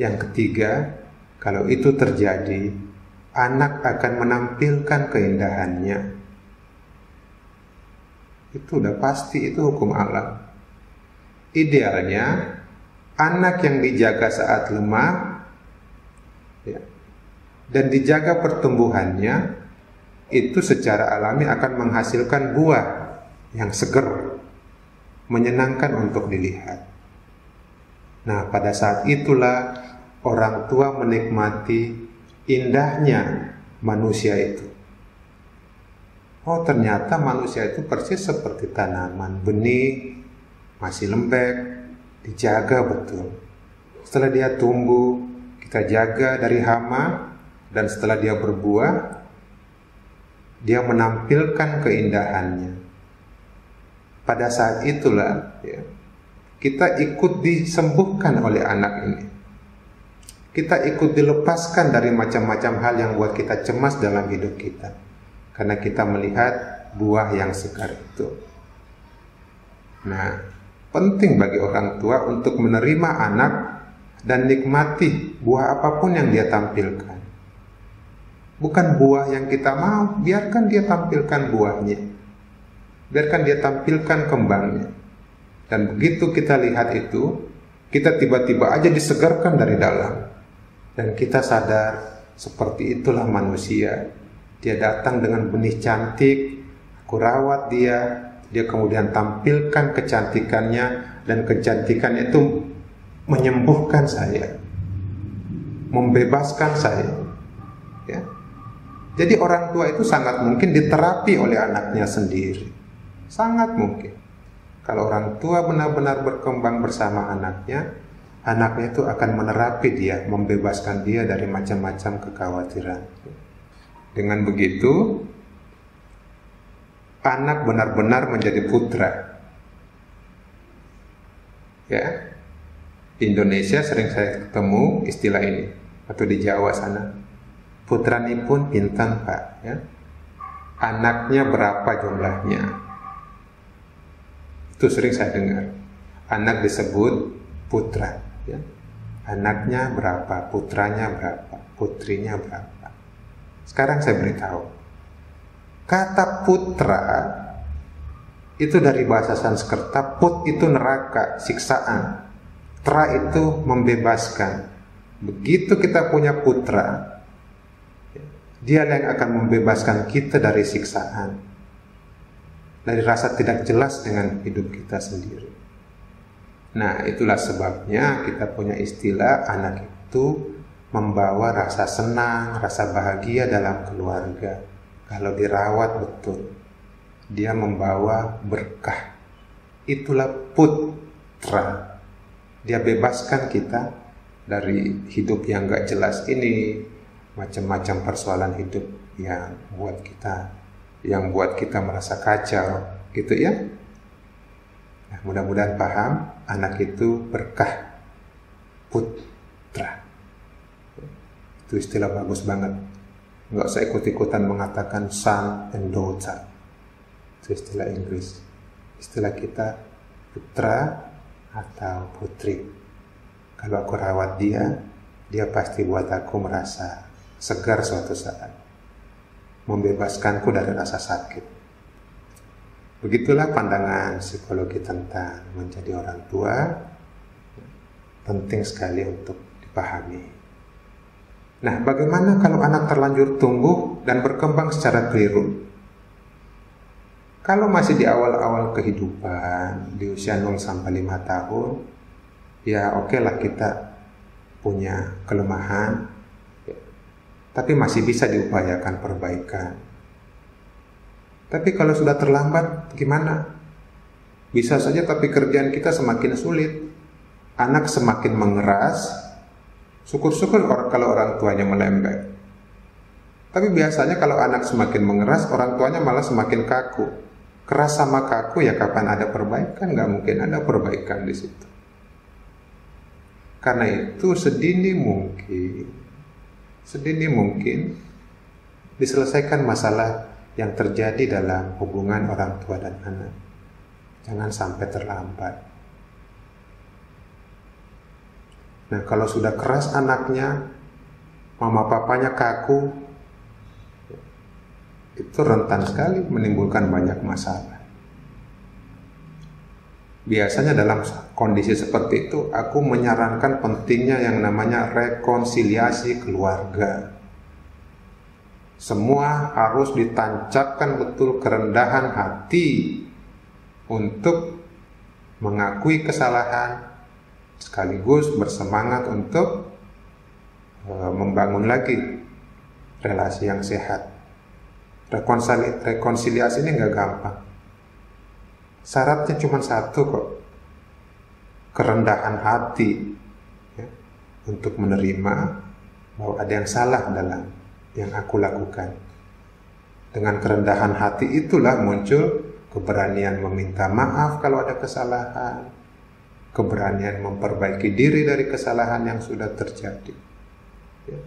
Yang ketiga, kalau itu terjadi, anak akan menampilkan keindahannya. Itu udah pasti, itu hukum alam. Idealnya, anak yang dijaga saat lemah ya, dan dijaga pertumbuhannya, itu secara alami akan menghasilkan buah yang seger, menyenangkan untuk dilihat. Nah, pada saat itulah orang tua menikmati indahnya manusia itu. Oh, ternyata manusia itu persis seperti tanaman, benih, masih lembek, dijaga betul. Setelah dia tumbuh, kita jaga dari hama, dan setelah dia berbuah, dia menampilkan keindahannya. Pada saat itulah ya, kita ikut disembuhkan oleh anak ini. Kita ikut dilepaskan dari macam-macam hal yang buat kita cemas dalam hidup kita, karena kita melihat buah yang segar itu. Nah, penting bagi orang tua untuk menerima anak dan nikmati buah apapun yang dia tampilkan. Bukan buah yang kita mau, biarkan dia tampilkan buahnya. Biarkan dia tampilkan kembangnya. Dan begitu kita lihat itu, kita tiba-tiba aja disegarkan dari dalam. Dan kita sadar, seperti itulah manusia. Dia datang dengan benih cantik, aku rawat dia kemudian tampilkan kecantikannya, dan kecantikannya itu menyembuhkan saya, membebaskan saya. Ya. Jadi orang tua itu sangat mungkin diterapi oleh anaknya sendiri. Sangat mungkin. Kalau orang tua benar-benar berkembang bersama anaknya itu akan menerapi dia, membebaskan dia dari macam-macam kekhawatiran. Dengan begitu, anak benar-benar menjadi putra. Ya, di Indonesia sering saya ketemu istilah ini, atau di Jawa sana, putranipun pinten Pak. Ya. Anaknya berapa jumlahnya? Itu sering saya dengar. Anak disebut putra. Ya. Anaknya berapa? Putranya berapa? Putrinya berapa? Sekarang saya beritahu. Kata putra itu dari bahasa Sanskerta. Put itu neraka, siksaan. Tra itu membebaskan. Begitu kita punya putra, dia yang akan membebaskan kita dari siksaan, dari rasa tidak jelas dengan hidup kita sendiri. Nah, itulah sebabnya kita punya istilah anak itu membawa rasa senang, rasa bahagia dalam keluarga. Kalau dirawat betul, dia membawa berkah. Itulah putra. Dia bebaskan kita dari hidup yang gak jelas ini, macam-macam persoalan hidup yang buat kita merasa kacau, gitu ya. Nah, mudah-mudahan paham, anak itu berkah, putra. Itu istilah bagus banget. Nggak usah ikut-ikutan mengatakan son and daughter. Itu istilah Inggris. Istilah kita putra atau putri. Kalau aku rawat dia, dia pasti buat aku merasa segar suatu saat, membebaskanku dari rasa sakit. Begitulah pandangan psikologi tentang menjadi orang tua. Penting sekali untuk dipahami. Nah, bagaimana kalau anak terlanjur tumbuh dan berkembang secara keliru? Kalau masih di awal-awal kehidupan, di usia 0 sampai 5 tahun, ya oke lah kita punya kelemahan, tapi masih bisa diupayakan perbaikan. Tapi kalau sudah terlambat, gimana? Bisa saja tapi kerjaan kita semakin sulit. Anak semakin mengeras, syukur-syukur kalau orang tuanya melembek. Tapi biasanya kalau anak semakin mengeras, orang tuanya malah semakin kaku. Keras sama kaku ya kapan ada perbaikan? Nggak mungkin ada perbaikan di situ. Karena itu sedini mungkin diselesaikan masalah yang terjadi dalam hubungan orang tua dan anak. Jangan sampai terlambat. Nah, kalau sudah keras anaknya, mama papanya kaku, itu rentan sekali menimbulkan banyak masalah. Biasanya dalam kondisi seperti itu, aku menyarankan pentingnya yang namanya rekonsiliasi keluarga. Semua harus ditancapkan betul kerendahan hati untuk mengakui kesalahan, sekaligus bersemangat untuk membangun lagi relasi yang sehat. Rekonsiliasi ini nggak gampang. Syaratnya cuma satu kok, kerendahan hati ya, untuk menerima bahwa ada yang salah dalam yang aku lakukan. Dengan kerendahan hati itulah muncul keberanian meminta maaf kalau ada kesalahan, keberanian memperbaiki diri dari kesalahan yang sudah terjadi ya.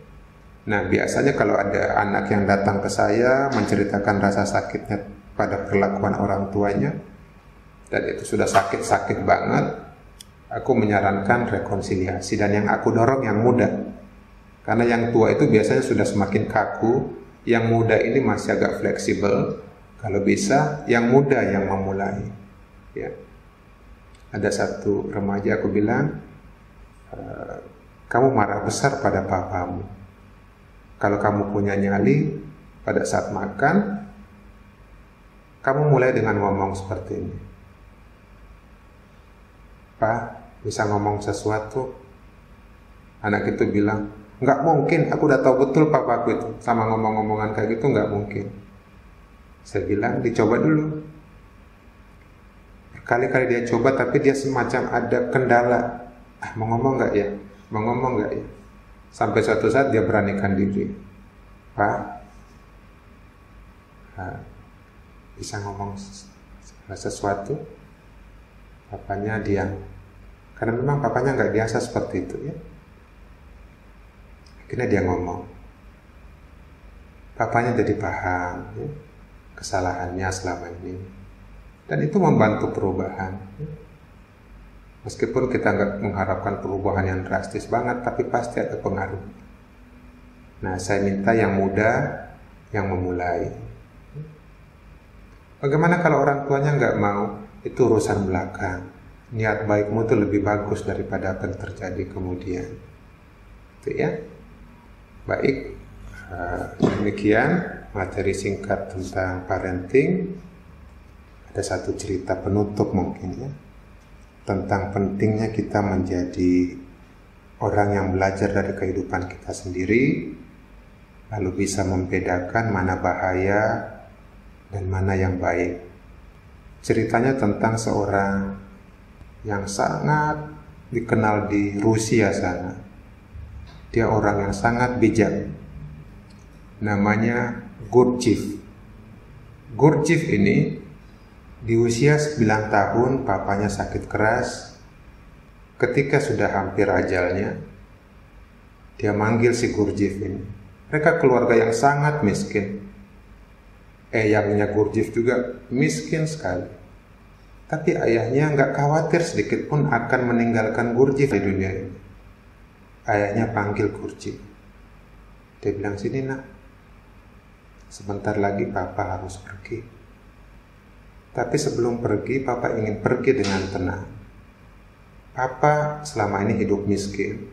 Nah, biasanya kalau ada anak yang datang ke saya menceritakan rasa sakitnya pada perlakuan orang tuanya, dan itu sudah sakit-sakit banget, aku menyarankan rekonsiliasi. Dan yang aku dorong yang muda, karena yang tua itu biasanya sudah semakin kaku, yang muda ini masih agak fleksibel. Kalau bisa, yang muda yang memulai ya. Ada satu remaja aku bilang, kamu marah besar pada papamu. Kalau kamu punya nyali, pada saat makan, kamu mulai dengan ngomong seperti ini. Pak, bisa ngomong sesuatu? Anak itu bilang, nggak mungkin, aku udah tahu betul papaku itu. Sama ngomong-ngomongan kayak gitu, nggak mungkin. Saya bilang, dicoba dulu. Berkali-kali dia coba, tapi dia semacam ada kendala. Mau ngomong nggak ya? Mau ngomong nggak ya? Sampai suatu saat dia beranikan diri. Pak, bisa ngomong sesuatu? Papanya diam. Karena memang papanya nggak biasa seperti itu ya. Akhirnya dia ngomong. Papanya jadi paham ya, kesalahannya selama ini. Dan itu membantu perubahan ya. Meskipun kita nggak mengharapkan perubahan yang drastis banget, tapi pasti ada pengaruh. Nah, saya minta yang muda yang memulai. Bagaimana kalau orang tuanya nggak mau? Itu urusan belakang. Niat baikmu itu lebih bagus daripada apa yang terjadi kemudian. Itu ya. Baik, demikian materi singkat tentang parenting. Ada satu cerita penutup mungkin ya, tentang pentingnya kita menjadi orang yang belajar dari kehidupan kita sendiri, lalu bisa membedakan mana bahaya dan mana yang baik. Ceritanya tentang seorang yang sangat dikenal di Rusia sana. Dia orang yang sangat bijak. Namanya Gurdjieff. Gurdjieff ini di usia 9 tahun papanya sakit keras. Ketika sudah hampir ajalnya, Dia manggil si Gurdjieff ini. Mereka keluarga yang sangat miskin. Eyangnya Gurdjieff juga miskin sekali. Tapi ayahnya nggak khawatir sedikit pun akan meninggalkan Gurdjieff di dunia ini. Ayahnya panggil Gurdjieff. Dia bilang, sini nak, sebentar lagi papa harus pergi. Tapi sebelum pergi, papa ingin pergi dengan tenang. Papa selama ini hidup miskin.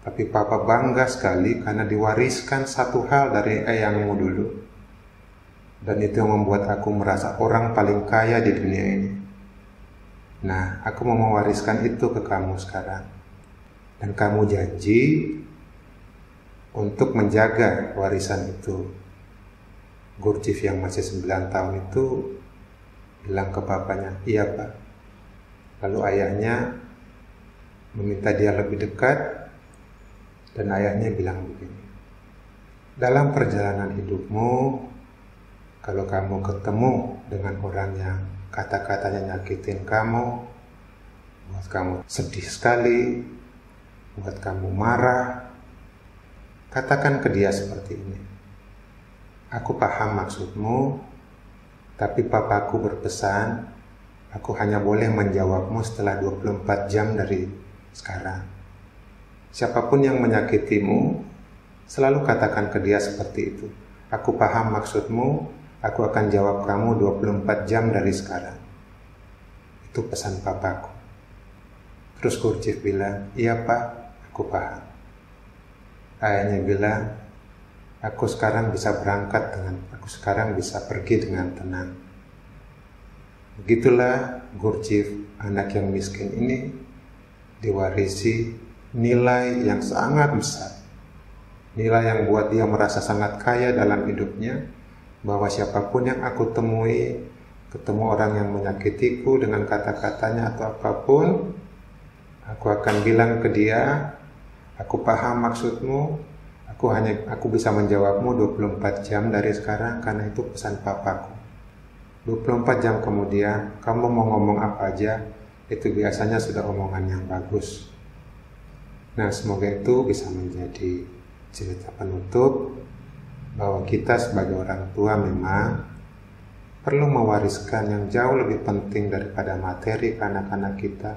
Tapi papa bangga sekali karena diwariskan satu hal dari eyangmu dulu. Dan itu yang membuat aku merasa orang paling kaya di dunia ini. Nah, aku mau mewariskan itu ke kamu sekarang. Dan kamu janji untuk menjaga warisan itu. Gurdjieff yang masih 9 tahun itu bilang ke papanya, iya pak. Lalu ayahnya meminta dia lebih dekat, dan ayahnya bilang begini, dalam perjalanan hidupmu, kalau kamu ketemu dengan orang yang kata-katanya nyakitin kamu, buat kamu sedih sekali, buat kamu marah, katakan ke dia seperti ini, aku paham maksudmu, tapi papaku berpesan, aku hanya boleh menjawabmu setelah 24 jam dari sekarang. Siapapun yang menyakitimu, selalu katakan ke dia seperti itu. Aku paham maksudmu, aku akan jawab kamu 24 jam dari sekarang. Itu pesan papaku. Terus Gurdjieff bilang, iya pak, aku paham. Ayahnya bilang, aku sekarang bisa aku sekarang bisa pergi dengan tenang. Begitulah Gurdjieff, anak yang miskin ini, diwarisi nilai yang sangat besar. Nilai yang buat dia merasa sangat kaya dalam hidupnya, bahwa siapapun yang aku temui, ketemu orang yang menyakitiku dengan kata-katanya atau apapun, aku akan bilang ke dia, aku paham maksudmu, aku bisa menjawabmu 24 jam dari sekarang karena itu pesan papaku. 24 jam kemudian, kamu mau ngomong apa aja, itu biasanya sudah omongan yang bagus. Nah, semoga itu bisa menjadi cerita penutup bahwa kita sebagai orang tua memang perlu mewariskan yang jauh lebih penting daripada materi ke anak-anak kita,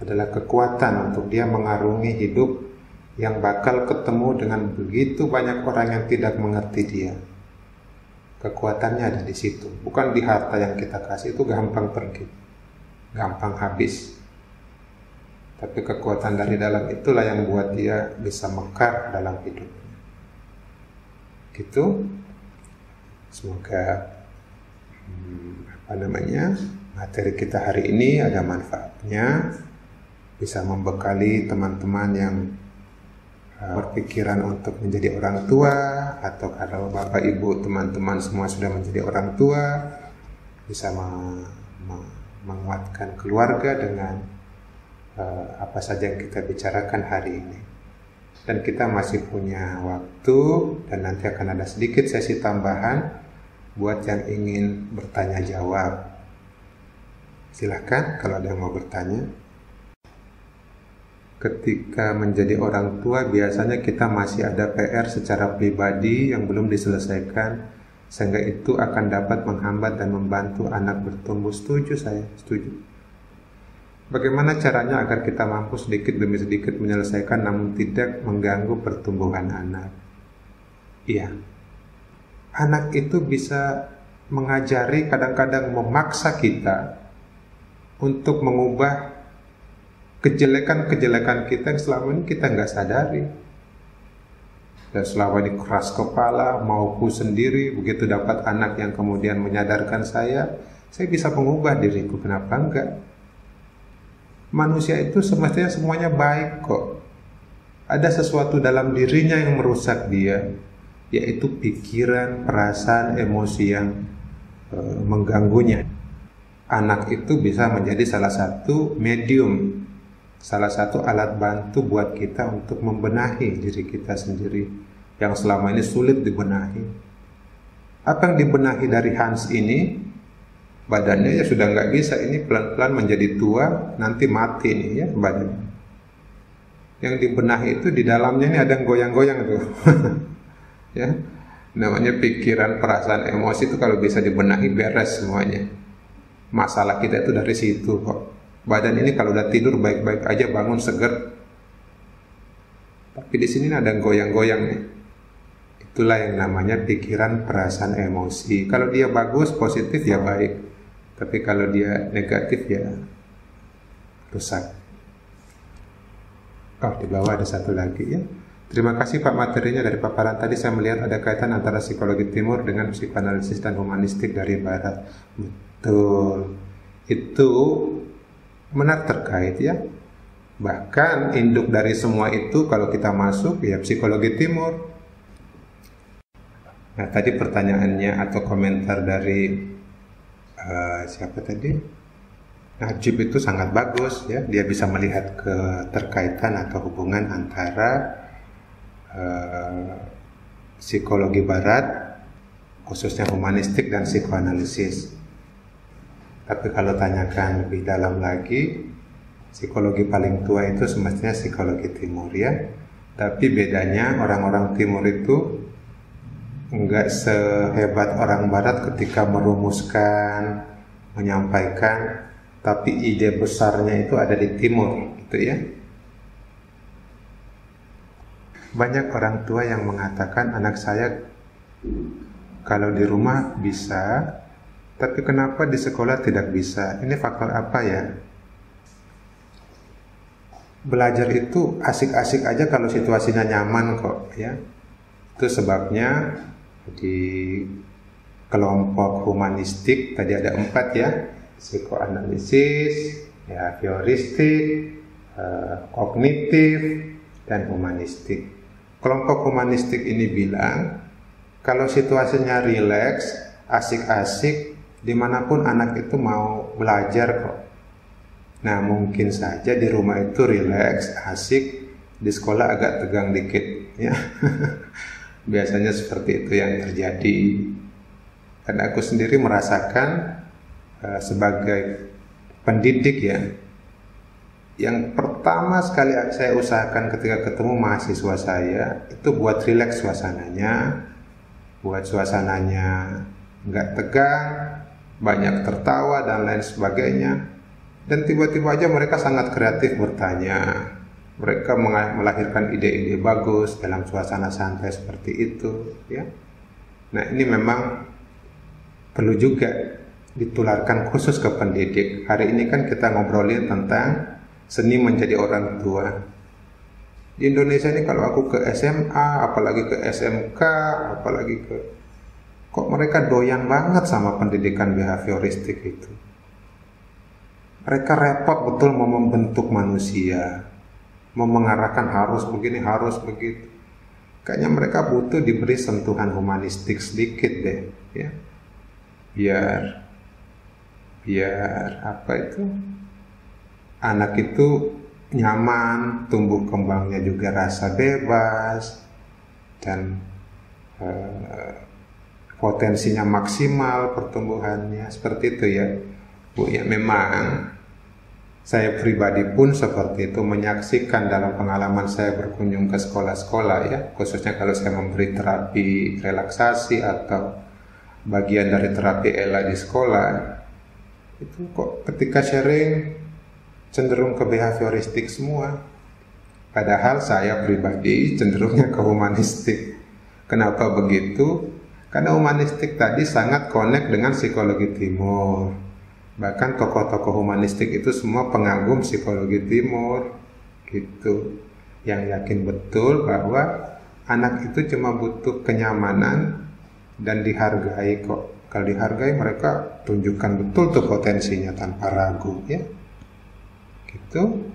adalah kekuatan untuk dia mengarungi hidup yang bakal ketemu dengan begitu banyak orang yang tidak mengerti dia. Kekuatannya ada di situ, bukan di harta yang kita kasih, itu gampang pergi, gampang habis. Tapi kekuatan dari dalam itulah yang buat dia bisa mekar dalam hidupnya. Gitu. Semoga materi kita hari ini ada manfaatnya, bisa membekali teman-teman yang berpikiran untuk menjadi orang tua, atau kalau bapak ibu teman-teman semua sudah menjadi orang tua, bisa menguatkan keluarga dengan apa saja yang kita bicarakan hari ini. Dan kita masih punya waktu, dan nanti akan ada sedikit sesi tambahan buat yang ingin bertanya jawab. Silahkan kalau ada yang mau bertanya. Ketika menjadi orang tua, biasanya kita masih ada PR secara pribadi yang belum diselesaikan, sehingga itu akan dapat menghambat dan membantu anak bertumbuh. Setuju saya, setuju. Bagaimana caranya agar kita mampu sedikit demi sedikit menyelesaikan namun tidak mengganggu pertumbuhan anak? Iya, anak itu bisa mengajari, kadang-kadang memaksa kita untuk mengubah kejelekan-kejelekan kita yang selama ini kita nggak sadari. Dan selama ini keras kepala, mauku sendiri, begitu dapat anak yang kemudian menyadarkan saya bisa mengubah diriku, kenapa enggak? Manusia itu semestinya semuanya baik kok. Ada sesuatu dalam dirinya yang merusak dia, yaitu pikiran, perasaan, emosi yang mengganggunya. Anak itu bisa menjadi salah satu medium, salah satu alat bantu buat kita untuk membenahi diri kita sendiri yang selama ini sulit dibenahi. Apa yang dibenahi dari Hans ini? Badannya ya sudah nggak bisa, ini pelan-pelan menjadi tua, nanti mati nih ya badannya. Yang dibenahi itu di dalamnya ini ada yang goyang-goyang tuh. Ya, namanya pikiran, perasaan, emosi itu kalau bisa dibenahi beres semuanya. Masalah kita itu dari situ kok. Badan ini kalau udah tidur baik-baik aja, bangun seger. Tapi di sini ada yang goyang-goyang nih. Itulah yang namanya pikiran, perasaan, emosi. Kalau dia bagus, positif ya baik. Tapi kalau dia negatif ya rusak. Oh, di bawah ada satu lagi ya. Terima kasih Pak, materinya dari paparan tadi saya melihat ada kaitan antara psikologi timur dengan psikoanalisis dan humanistik dari barat. Betul. Itu benar terkait ya. Bahkan induk dari semua itu kalau kita masuk ya psikologi timur. Nah, tadi pertanyaannya atau komentar dari siapa tadi? Najib itu sangat bagus ya, dia bisa melihat keterkaitan atau hubungan antara psikologi barat, khususnya humanistik dan psikoanalisis. Tapi kalau tanyakan lebih dalam lagi, psikologi paling tua itu semestinya psikologi timur ya. Tapi bedanya orang-orang timur itu enggak sehebat orang barat ketika merumuskan, menyampaikan, tapi ide besarnya itu ada di timur, gitu ya. Banyak orang tua yang mengatakan anak saya kalau di rumah bisa, tapi kenapa di sekolah tidak bisa? Ini faktor apa ya? Belajar itu asik-asik aja kalau situasinya nyaman kok, ya. Itu sebabnya di kelompok humanistik tadi ada 4 ya. Psikoanalisis, behavioristik, kognitif, dan humanistik. Kelompok humanistik ini bilang kalau situasinya rileks, asik-asik, dimanapun anak itu mau belajar kok. Nah, mungkin saja di rumah itu rileks, asik, di sekolah agak tegang dikit, ya. Biasanya seperti itu yang terjadi. Dan aku sendiri merasakan sebagai pendidik ya, yang pertama sekali saya usahakan ketika ketemu mahasiswa saya itu buat rileks suasananya, buat suasananya nggak tegang, banyak tertawa dan lain sebagainya. Dan tiba-tiba aja mereka sangat kreatif bertanya, mereka melahirkan ide-ide bagus dalam suasana santai seperti itu ya. Nah, ini memang perlu juga ditularkan khusus ke pendidik. Hari ini kan kita ngobrolin tentang seni menjadi orang tua. Di Indonesia ini kalau aku ke SMA, apalagi ke SMK, apalagi kok mereka doyan banget sama pendidikan behavioristik itu. Mereka repot betul mau membentuk manusia, mau mengarahkan harus begini, harus begitu. Kayaknya mereka butuh diberi sentuhan humanistik sedikit deh, ya. Biar apa itu, anak itu nyaman, tumbuh kembangnya juga rasa bebas, dan potensinya maksimal pertumbuhannya, seperti itu ya Bu. Ya, memang saya pribadi pun seperti itu, menyaksikan dalam pengalaman saya berkunjung ke sekolah-sekolah ya, khususnya kalau saya memberi terapi relaksasi atau bagian dari terapi ELA di sekolah. Itu kok ketika sharing cenderung ke behavioristik semua. Padahal saya pribadi cenderungnya ke humanistik. Kenapa begitu? Karena humanistik tadi sangat connect dengan psikologi timur. Bahkan tokoh-tokoh humanistik itu semua pengagum psikologi timur gitu. Yang yakin betul bahwa anak itu cuma butuh kenyamanan dan dihargai kok. Kalau dihargai mereka tunjukkan betul tuh potensinya tanpa ragu ya. Gitu.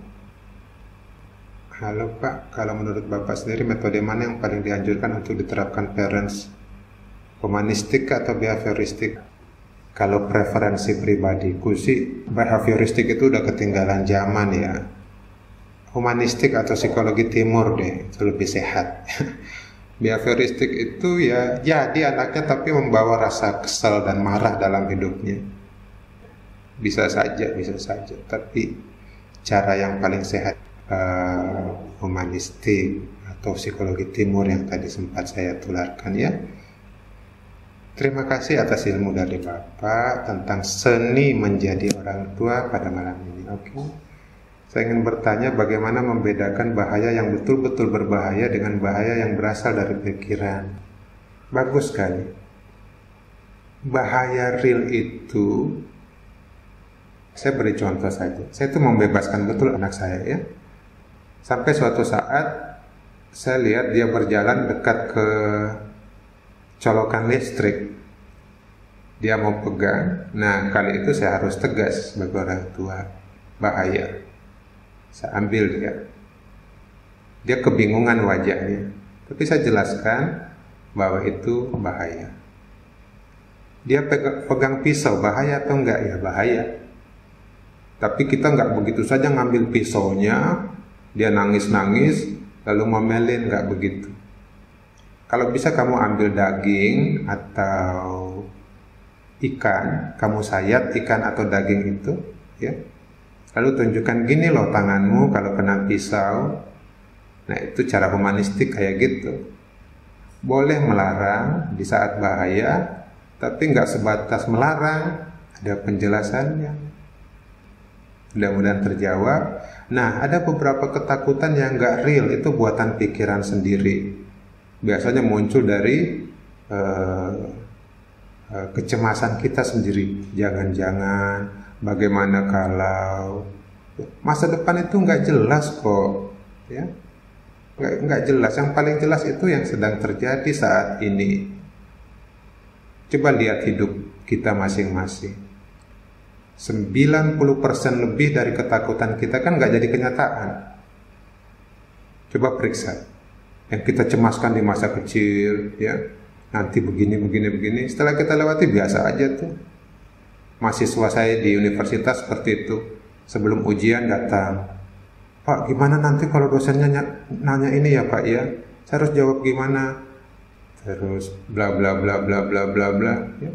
Halo Pak, kalau menurut Bapak sendiri metode mana yang paling dianjurkan untuk diterapkan parents? Humanistik atau behavioristik? Kalau preferensi pribadiku sih behavioristik itu udah ketinggalan zaman ya. Humanistik atau psikologi timur deh, itu lebih sehat. Behavioristik itu ya jadi anaknya tapi membawa rasa kesal dan marah dalam hidupnya. Bisa saja, tapi cara yang paling sehat humanistik atau psikologi timur yang tadi sempat saya tularkan ya. Terima kasih atas ilmu dari Bapak tentang seni menjadi orang tua pada malam ini. Oke. Saya ingin bertanya bagaimana membedakan bahaya yang betul-betul berbahaya dengan bahaya yang berasal dari pikiran. Bagus sekali. Bahaya real itu, saya beri contoh saja. Saya itu membebaskan betul anak saya ya. Sampai suatu saat saya lihat dia berjalan dekat ke colokan listrik, dia mau pegang. Nah kali itu saya harus tegas sebagai orang tua, bahaya. Saya ambil dia kebingungan wajahnya, tapi saya jelaskan bahwa itu bahaya. Dia pegang pisau, bahaya atau enggak? Ya bahaya. Tapi kita enggak begitu saja ngambil pisaunya, dia nangis-nangis lalu memelin, enggak begitu. Kalau bisa kamu ambil daging atau ikan, kamu sayat ikan atau daging itu, ya. Lalu tunjukkan gini loh tanganmu kalau kena pisau. Nah itu cara humanistik kayak gitu. Boleh melarang di saat bahaya, tapi nggak sebatas melarang, ada penjelasannya. Mudah-mudahan terjawab. Nah ada beberapa ketakutan yang nggak real, itu buatan pikiran sendiri. Biasanya muncul dari kecemasan kita sendiri. Jangan-jangan, bagaimana kalau masa depan itu nggak jelas kok, ya nggak jelas. Yang paling jelas itu yang sedang terjadi saat ini. Coba lihat hidup kita masing-masing. 90% lebih dari ketakutan kita kan nggak jadi kenyataan. Coba periksa yang kita cemaskan di masa kecil, ya nanti begini. Setelah kita lewati biasa aja tuh. Mahasiswa saya di universitas seperti itu. Sebelum ujian datang, Pak gimana nanti kalau dosennya nanya ini ya Pak ya, saya harus jawab gimana? Terus bla bla bla bla bla bla bla. Ya.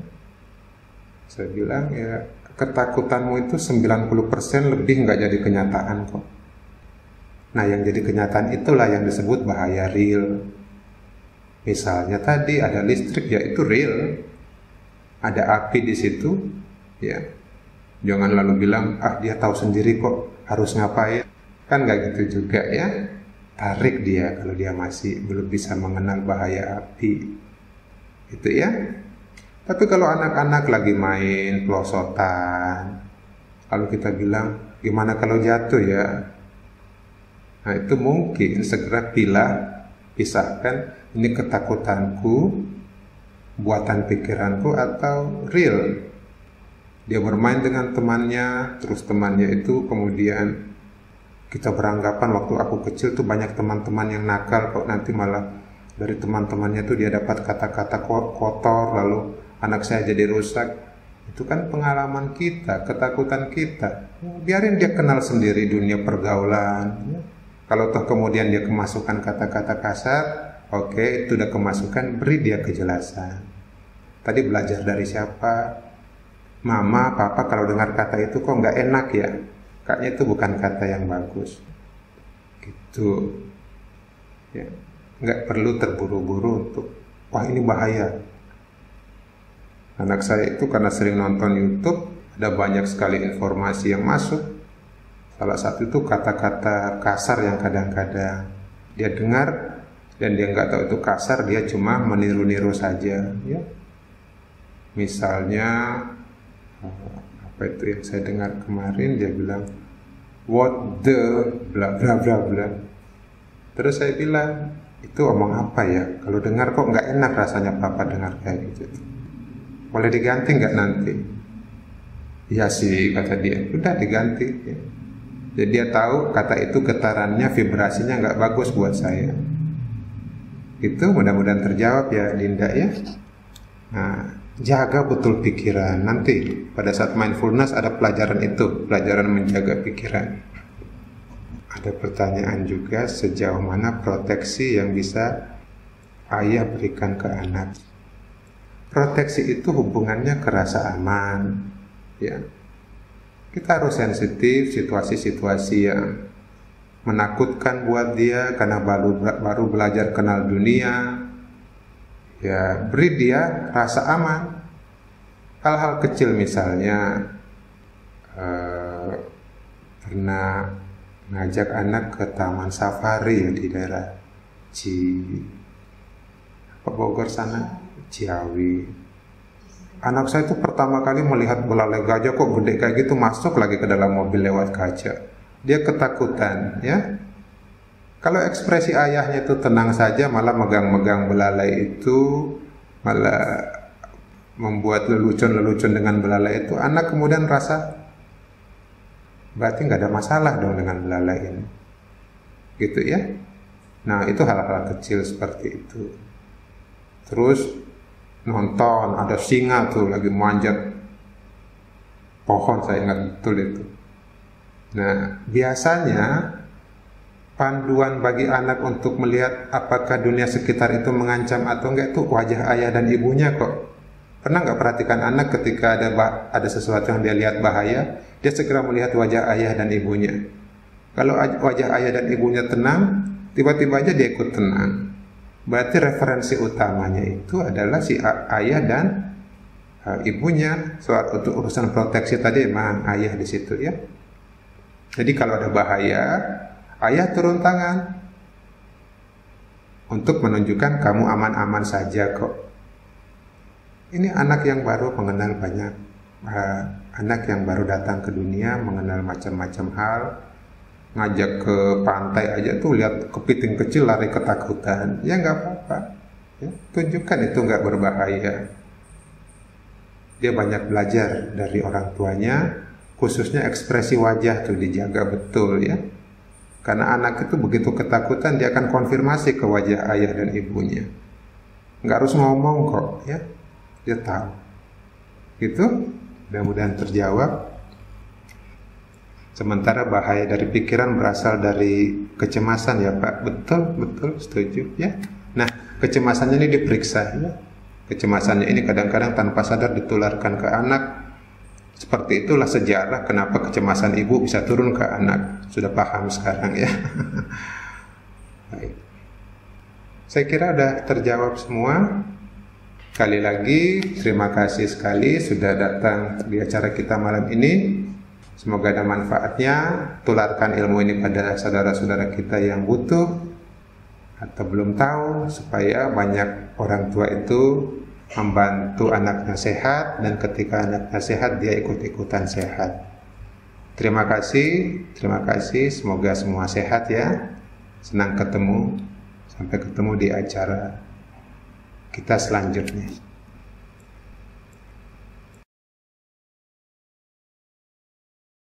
Saya bilang ya ketakutanmu itu 90% lebih nggak jadi kenyataan kok. Nah yang jadi kenyataan itulah yang disebut bahaya real. Misalnya tadi ada listrik, ya itu real. Ada api di situ, ya. Jangan lalu bilang, dia tahu sendiri kok harus ngapain. Kan nggak gitu juga ya. Tarik dia kalau dia masih belum bisa mengenal bahaya api. Itu ya. Tapi kalau anak-anak lagi main pelosotan, lalu kita bilang, gimana kalau jatuh ya? Nah itu mungkin segera pisahkan, ini ketakutanku, buatan pikiranku atau real. Dia bermain dengan temannya, terus temannya itu kemudian kita beranggapan waktu aku kecil tuh banyak teman-teman yang nakal, kok nanti malah dari teman-temannya tuh dia dapat kata-kata kotor, lalu anak saya jadi rusak. Itu kan pengalaman kita, ketakutan kita. Biarin dia kenal sendiri dunia pergaulan. Kalau toh kemudian dia kemasukan kata-kata kasar, oke, itu udah kemasukan, beri dia kejelasan. Tadi belajar dari siapa? Mama, papa kalau dengar kata itu kok nggak enak ya? Kayaknya itu bukan kata yang bagus. Gitu. Ya. Nggak perlu terburu-buru untuk, wah ini bahaya. Anak saya itu karena sering nonton YouTube, ada banyak sekali informasi yang masuk. Salah satu itu kata-kata kasar yang kadang-kadang dia dengar dan dia nggak tahu itu kasar, dia cuma meniru-niru saja. Ya. Misalnya apa itu yang saya dengar kemarin, dia bilang what the bla bla bla bla. Terus saya bilang itu omong apa ya? Kalau dengar kok nggak enak rasanya papa dengar kayak gitu. Boleh diganti nggak nanti? Iya sih kata dia. Udah diganti. Ya. Jadi dia tahu kata itu getarannya, vibrasinya nggak bagus buat saya. Itu mudah-mudahan terjawab ya Dinda ya. Nah, jaga betul pikiran. Nanti pada saat mindfulness ada pelajaran itu, pelajaran menjaga pikiran. Ada pertanyaan juga, sejauh mana proteksi yang bisa ayah berikan ke anak? Proteksi itu hubungannya ke rasa aman, ya. Kita harus sensitif situasi-situasi yang menakutkan buat dia karena baru belajar kenal dunia. Ya, beri dia rasa aman. Hal-hal kecil misalnya pernah ngajak anak ke taman safari ya di daerah Bogor sana, Ciawi. Anak saya itu pertama kali melihat belalai gajah kok gede kayak gitu, masuk lagi ke dalam mobil lewat kaca. Dia ketakutan, ya. Kalau ekspresi ayahnya itu tenang saja, malah megang-megang belalai itu, malah membuat lelucon-lelucon dengan belalai itu, anak kemudian rasa berarti nggak ada masalah dong dengan belalai ini, gitu ya. Nah, itu hal-hal kecil seperti itu. Terus nonton ada singa tuh lagi manjat pohon, saya ingat betul itu. Nah, biasanya panduan bagi anak untuk melihat apakah dunia sekitar itu mengancam atau enggak itu wajah ayah dan ibunya kok. Pernah nggak perhatikan anak ketika ada sesuatu yang dia lihat bahaya, dia segera melihat wajah ayah dan ibunya. Kalau wajah ayah dan ibunya tenang, tiba-tiba aja dia ikut tenang. Berarti referensi utamanya itu adalah si ayah dan ibunya. Soal untuk urusan proteksi tadi memang ayah di situ ya. Jadi kalau ada bahaya, ayah turun tangan untuk menunjukkan kamu aman-aman saja kok. Ini anak yang baru mengenal banyak, anak yang baru datang ke dunia mengenal macam-macam hal. Ngajak ke pantai aja tuh lihat kepiting kecil lari ketakutan, ya nggak apa-apa, ya, tunjukkan itu nggak berbahaya. Dia banyak belajar dari orang tuanya, khususnya ekspresi wajah tuh dijaga betul ya. Karena anak itu begitu ketakutan dia akan konfirmasi ke wajah ayah dan ibunya. Nggak harus ngomong kok ya, dia tahu. Gitu, mudah-mudahan terjawab. Sementara bahaya dari pikiran berasal dari kecemasan ya Pak. Betul, setuju ya. Nah, kecemasannya ini diperiksa ya. Kecemasannya ini kadang-kadang tanpa sadar ditularkan ke anak. Seperti itulah sejarah kenapa kecemasan ibu bisa turun ke anak. Sudah paham sekarang ya. Baik. Saya kira sudah terjawab semua. Sekali lagi terima kasih sekali sudah datang di acara kita malam ini. Semoga ada manfaatnya. Tularkan ilmu ini pada saudara-saudara kita yang butuh atau belum tahu, supaya banyak orang tua itu membantu anaknya sehat, dan ketika anaknya sehat dia ikut-ikutan sehat. Terima kasih. Semoga semua sehat ya. Senang ketemu. Sampai ketemu di acara kita selanjutnya.